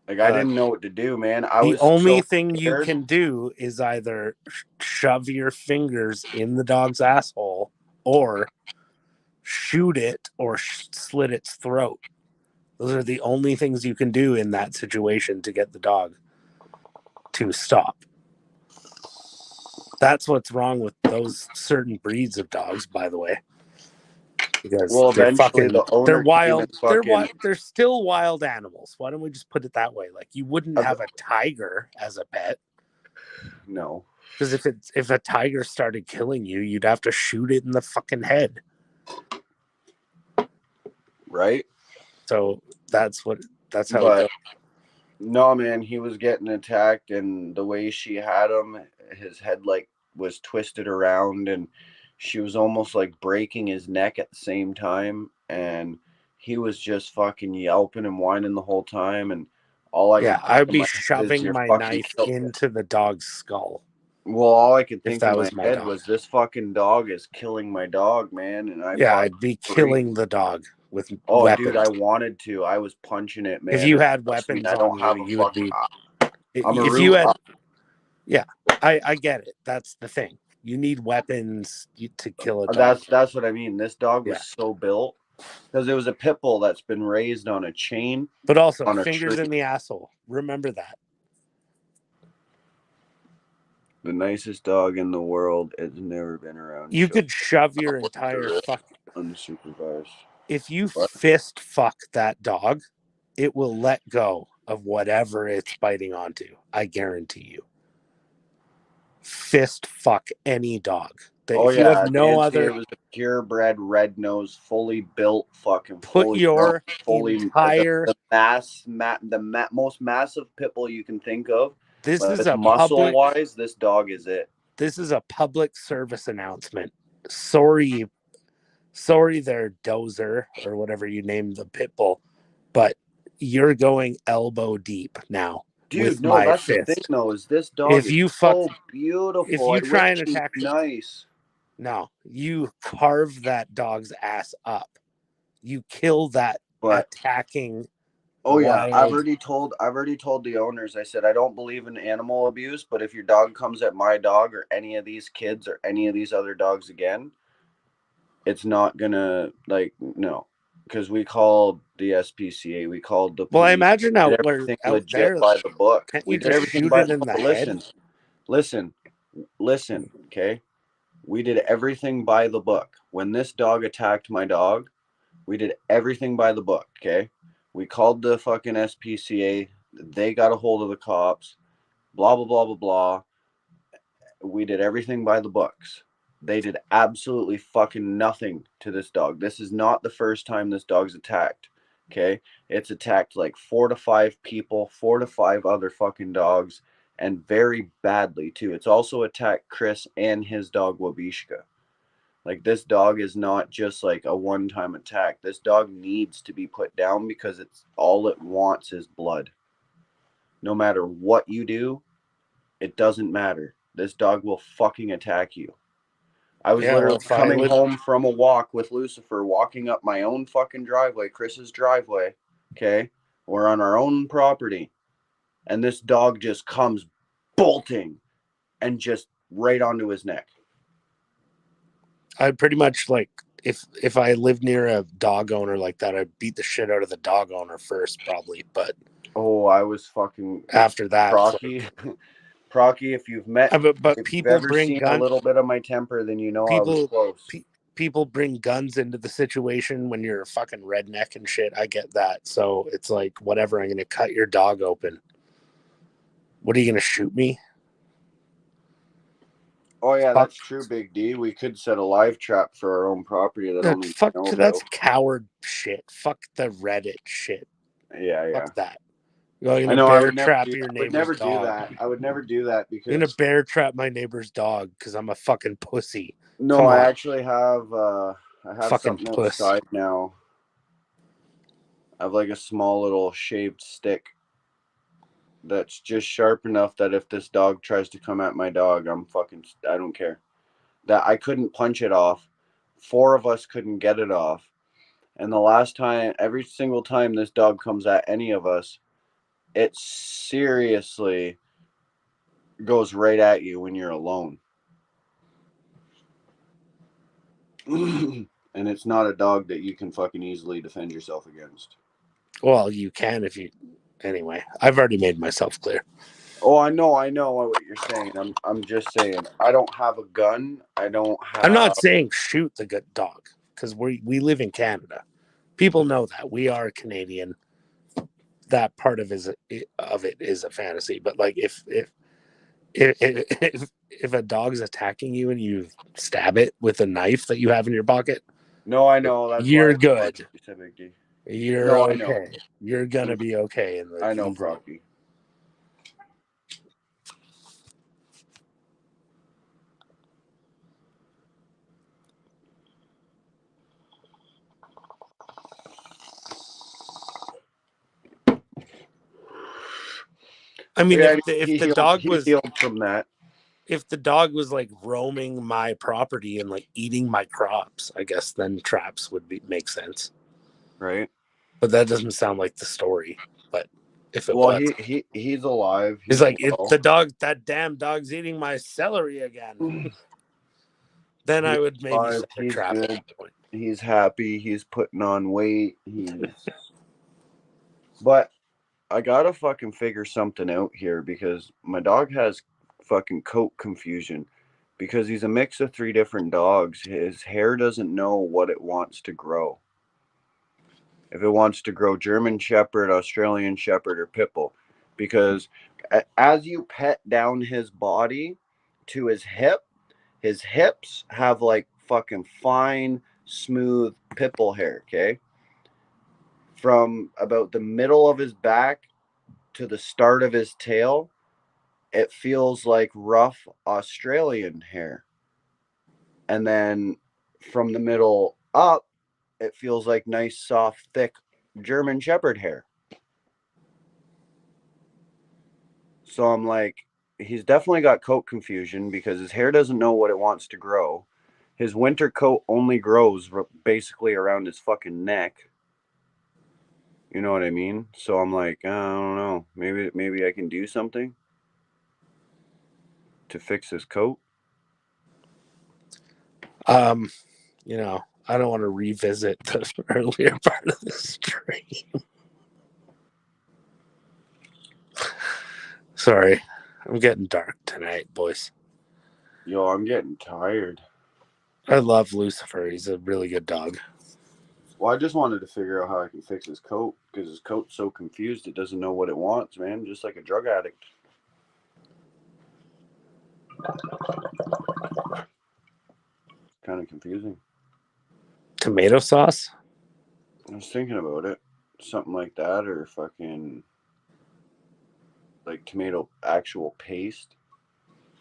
like I didn't know what to do, man. The only thing you can do is either shove your fingers in the dog's asshole or shoot it or slit its throat. Those are the only things you can do in that situation to get the dog to stop. That's what's wrong with those certain breeds of dogs, by the way. Because eventually they're wild. They're still wild animals. Why don't we just put it that way? Like you wouldn't have a tiger as a pet. No. Because if a tiger started killing you, you'd have to shoot it in the fucking head. Right? So that's how it goes. No, man, he was getting attacked, and the way she had him, his head like was twisted around, and she was almost like breaking his neck at the same time, and he was just fucking yelping and whining the whole time, and All I Yeah, could think I would in be my head is shoving you're my fucking knife killed. into the dog's skull Well, all I could if think in that my was my head dog. was this fucking dog is killing my dog, man, and I Yeah, bought I'd be it for free. killing the dog with Oh, dude, I weapons. wanted to. I was punching it, If man. you And had trust me, weapons I on don't you, have a you would fucking. be. I'm a If you root. had, yeah, I get it. That's the thing. You need weapons to kill a dog. That's what I mean. This dog Yeah, was so built because it was a pit bull that's been raised on a chain but also on a fingers tree. in the asshole. Remember that. The nicest dog in the world has never been around You children. could shove your entire fuck. Unsupervised. If you What? fist fuck that dog, it will let go of whatever it's biting onto. I guarantee you. Fist fuck any dog. Oh If you have yeah, no Nancy, other, it was a purebred red nose, fully built, fucking put fully grown, your fully entire. most massive pit bull you can think of. This is Like a muscle public. wise, this dog is it. This is a public service announcement. Sorry, there, Dozer or whatever you named the pit bull, but you're going elbow deep now Dude, with no, my that's the thing fist. though, is this dog If is you fuck, so if beautiful. you I wish try and he was attack, nice. no, you carve that dog's ass up. You kill that But attacking oh yeah, wild. I've already told the owners, I said I don't believe in animal abuse, but if your dog comes at my dog or any of these kids or any of these other dogs again, it's not gonna like no. Because we called the SPCA, we called the Well, I police, imagine we did out everything there, legit by the book. can't We you did just everything shoot by it the in book. the head? Listen, listen, okay? We did everything by the book. When this dog attacked my dog, we did everything by the book, okay? We called the fucking SPCA. They got a hold of the cops. Blah, blah, blah, blah, blah. We did everything by the books. They did absolutely fucking nothing to this dog. This is not the first time this dog's attacked, okay? It's attacked like 4 to 5 people, 4 to 5 other fucking dogs, and very badly too. It's also attacked Chris and his dog Wabishka. Like this dog is not just like a one-time attack. This dog needs to be put down because it's all it wants is blood. No matter what you do, it doesn't matter. This dog will fucking attack you. I was Yeah, well, literally if I coming live, home from a walk with Lucifer, walking up my own fucking driveway, Chris's driveway. Okay. We're on our own property. And this dog just comes bolting and just right onto his neck. I'd pretty much like if I lived near a dog owner like that, I'd beat the shit out of the dog owner first, probably. But Oh, I was fucking after that, Procky. Procky, if you've met, but if you've people ever bring seen a gun. little bit of my temper, then you know I was People, close. people bring guns into the situation when you're a fucking redneck and shit. I get that. So it's like whatever. I'm gonna cut your dog open. What are you gonna shoot me? Oh yeah, Fuck. that's true, Big D. We could set a live trap for our own property that only Fuck. we know That's about. coward shit. Fuck the Reddit shit. Yeah, yeah. Fuck that. You're I gonna know. I bear would never trap do. your I would neighbor's never do dog. that. I would never do that You're gonna because bear trap my neighbor's dog because I'm a fucking pussy. no, Come I on, actually have. I have fucking something puss. outside now. I have like a small little shaved stick that's just sharp enough that if this dog tries to come at my dog, I'm fucking. I don't care. That I couldn't punch it off. 4 of us couldn't get it off. And the last time, every single time this dog comes at any of us, it seriously goes right at you when you're alone. And it's not a dog that you can fucking easily defend yourself against. Well, you can if you. Anyway, I've already made myself clear. Oh, I know what you're saying. I'm just saying. I don't have a gun. I don't I'm have. not saying shoot the good dog because we live in Canada. People know that we are Canadian. That part of it is a fantasy. But like if a dog's attacking you and you stab it with a knife that you have in your pocket, No, I know. That's why you're I wanted good. to say Big D. You're No, I know. okay. You're gonna be okay in the I know, long run. Procky. I mean, Yeah, if he the healed. dog He was healed from that. like roaming my property and like eating my crops, I guess then traps would make sense. Right. But that doesn't sound like the story. But if it Well, was, he's alive. it's He's like well. the dog, that damn dog's eating my celery again. Then He's I would maybe alive. set a He's trap at good. that point. He's happy. He's putting on weight. He's. But I gotta fucking figure something out here because my dog has fucking coat confusion. Because he's a mix of three different dogs. His hair doesn't know what it wants to grow. If it wants to grow German Shepherd, Australian Shepherd, or Pit Bull. Because as you pet down his body to his hips have like fucking fine, smooth pit bull hair, okay? From about the middle of his back to the start of his tail, it feels like rough Australian hair. And then from the middle up, it feels like nice, soft, thick German Shepherd hair. So I'm like, he's definitely got coat confusion because his hair doesn't know what it wants to grow. His winter coat only grows basically around his fucking neck. You know what I mean? So I'm like, I don't know. Maybe I can do something to fix his coat. Um, I don't want to revisit the earlier part of the stream. Sorry, I'm getting dark tonight, boys. Yo, I'm getting tired. I love Lucifer. He's a really good dog. Well, I just wanted to figure out how I can fix his coat because his coat's so confused it doesn't know what it wants, man. Just like a drug addict. Kind of confusing. Tomato sauce? I was thinking about it. Something like that or fucking like tomato actual paste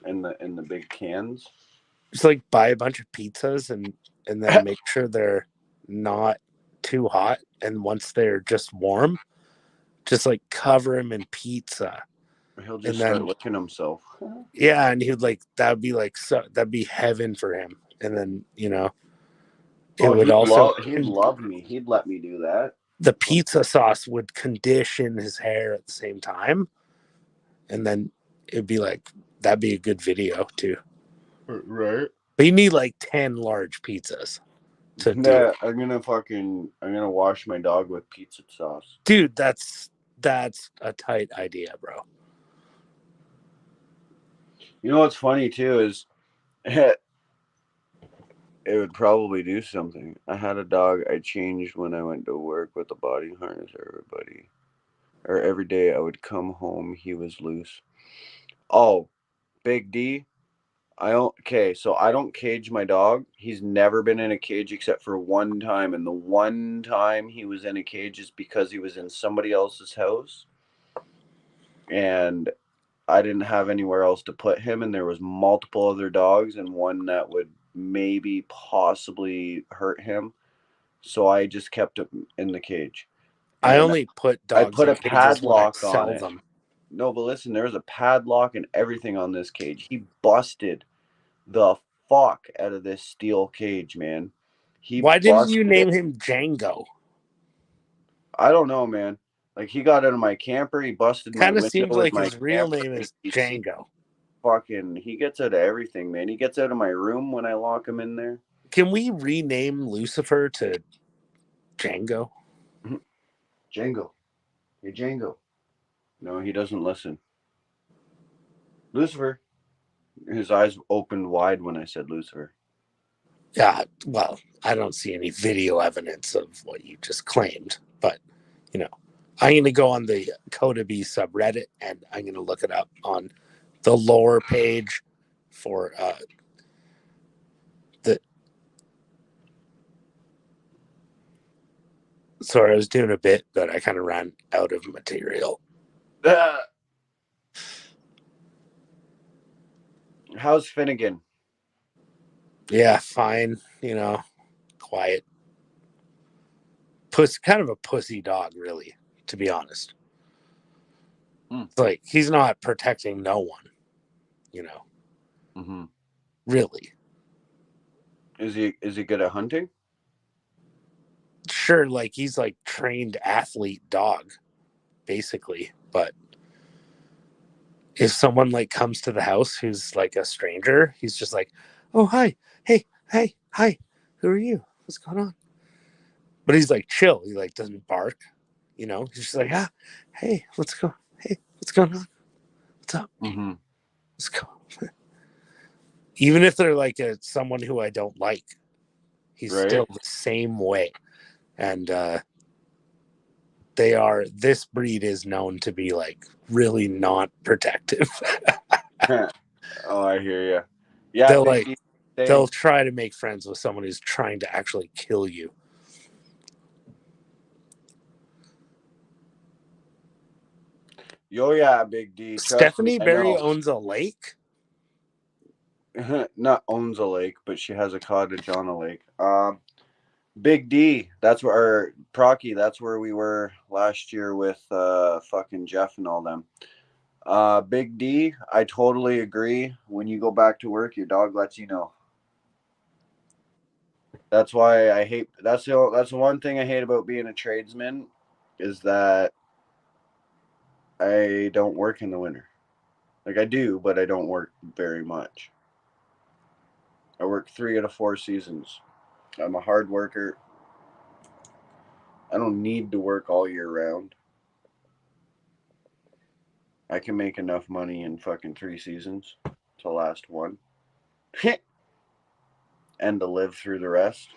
in the big cans. Just like buy a bunch of pizzas and then make sure they're not too hot. And once they're just warm, just like cover them in pizza. He'll And just start then licking himself. yeah, and he'd like that'd be heaven for him. And then it Oh, would also he'd love me. He'd let me do that. the pizza sauce would condition his hair at the same time, and then it'd be like that'd be a good video too. Right. But you need like 10 large pizzas to do it. I'm gonna wash my dog with pizza sauce. Dude, that's a tight idea, bro. You know what's funny too is it would probably do something. I had a dog I changed when I went to work with a body harness. Everybody or every day I would come home, he was loose. Oh, Big D. So I don't cage my dog. He's never been in a cage except for one time, and the one time he was in a cage is because he was in somebody else's house, and I didn't have anywhere else to put him, and there was multiple other dogs, and one that would maybe possibly hurt him. So I just kept him in the cage, I and only put I dogs put in a cages when I padlock on sell it. them. No, but listen, there was a padlock and everything on this cage. He busted the fuck out of this steel cage, man. He Why didn't you busted it. name him Django? I don't know, man. Like he got out of my camper, he busted my Kind of window seems with like my his real camper. name is He's Django. fucking. He gets out of everything, man. He gets out of my room when I lock him in there. Can we rename Lucifer to Django? Django, hey Django. No, he doesn't listen. Lucifer. His eyes opened wide when I said Lucifer. Yeah, well, I don't see any video evidence of what you just claimed, but I'm going to go on the Coda B subreddit and I'm going to look it up on the lore page for the. Sorry, I was doing a bit, but I kind of ran out of material. How's Finnegan? Yeah, fine. Quiet. Kind of a pussy dog, really, to be honest. It's like he's not protecting no one, you know. Mm-hmm. Really. Is he good at hunting? Sure, like he's like trained athlete dog, basically. But if someone like comes to the house who's like a stranger, he's just like, "Oh, hi. Hey, hi. Who are you? What's going on?" But he's like chill. He like doesn't bark, you know. He's just like, hey, what's going on? What's up? Mm-hmm. Let's go. Even if they're like someone who I don't like, he's Right. still the same way. And this breed is known to be like really not protective. Oh, I hear you. Yeah, they'll Big like D. they'll Same. try to make friends with someone who's trying to actually kill you. Yo, yeah, Big D. Trust me, Stephanie I Berry know. owns a lake. Not owns a lake, but she has a cottage on a lake. Big D. That's where or Procky. That's where we were last year with fucking Jeff and all them. Big D. I totally agree. When you go back to work, your dog lets you know. That's why I hate. That's the one thing I hate about being a tradesman, is that I don't work in the winter. Like I do, but I don't work very much. I work 3 out of 4 seasons. I'm a hard worker. I don't need to work all year round. I can make enough money in fucking 3 seasons to last one and to live through the rest.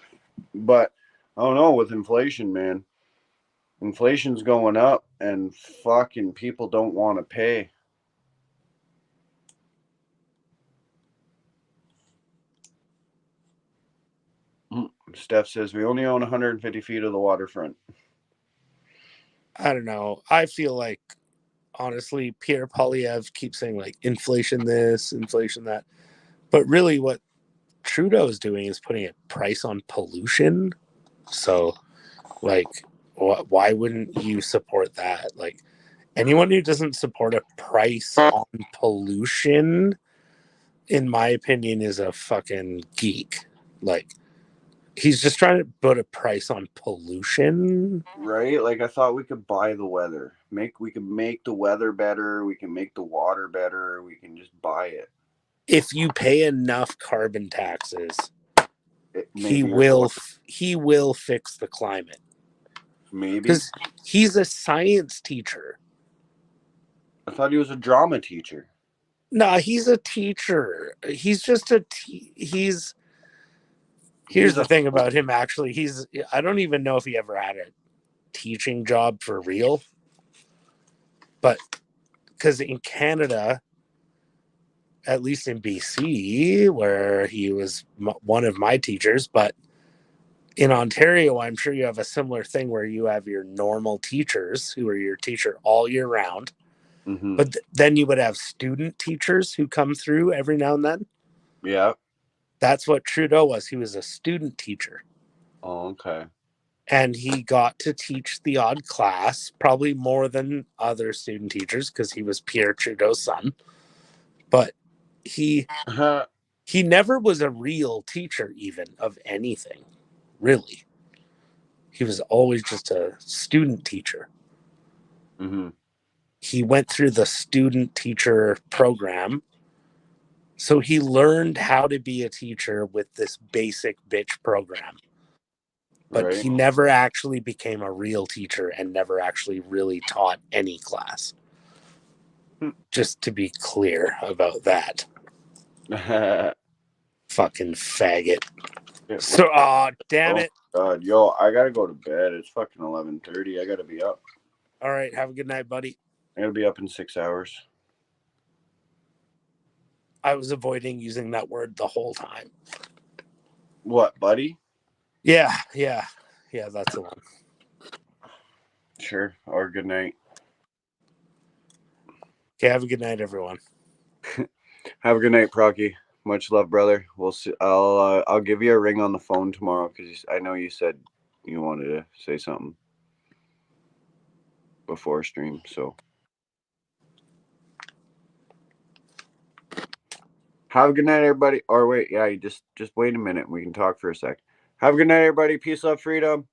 But I don't know, with inflation, man. Inflation's going up and fucking people don't want to pay. Steph says we only own 150 feet of the waterfront. I don't know. I feel like honestly, Pierre Polyev keeps saying like inflation this, inflation that. But really what Trudeau is doing is putting a price on pollution. So like why wouldn't you support that? Like anyone who doesn't support a price on pollution, in my opinion, is a fucking geek. Like he's just trying to put a price on pollution. Right? Like I thought we could buy the weather. We could make the weather better, we can make the water better, we can just buy it. If you pay enough carbon taxes, he Maybe it'll will work. he will fix the climate Maybe. because he's a science teacher. I thought he was a drama teacher. No, he's a teacher. He's just he's here's He's the a thing about him. Actually, I don't even know if he ever had a teaching job for real, but because in Canada, at least in BC, where he was one of my teachers, but in Ontario, I'm sure you have a similar thing where you have your normal teachers who are your teacher all year round. Mm-hmm. But then you would have student teachers who come through every now and then. Yeah. That's what Trudeau was. He was a student teacher. Oh, okay. And he got to teach the odd class, probably more than other student teachers because he was Pierre Trudeau's son. But he he never was a real teacher even of anything, really. He was always just a student teacher. Mm-hmm. He went through the student teacher program. So he learned how to be a teacher with this basic bitch program. But Right. he never actually became a real teacher and never actually really taught any class. Just to be clear about that. Fucking faggot. So, damn Oh it. God, yo, I gotta go to bed. It's fucking 11:30. I gotta be up. All right. Have a good night, buddy. I gotta be up in 6 hours. I was avoiding using that word the whole time. What, buddy? Yeah. That's the one. Sure. Or good night. Okay. Have a good night, everyone. Have a good night, Procky. Much love, brother. We'll see. I'll give you a ring on the phone tomorrow because I know you said you wanted to say something before stream. So Have a good night, everybody. Or wait, yeah, you just wait a minute. We can talk for a sec. Have a good night, everybody. Peace, love, freedom.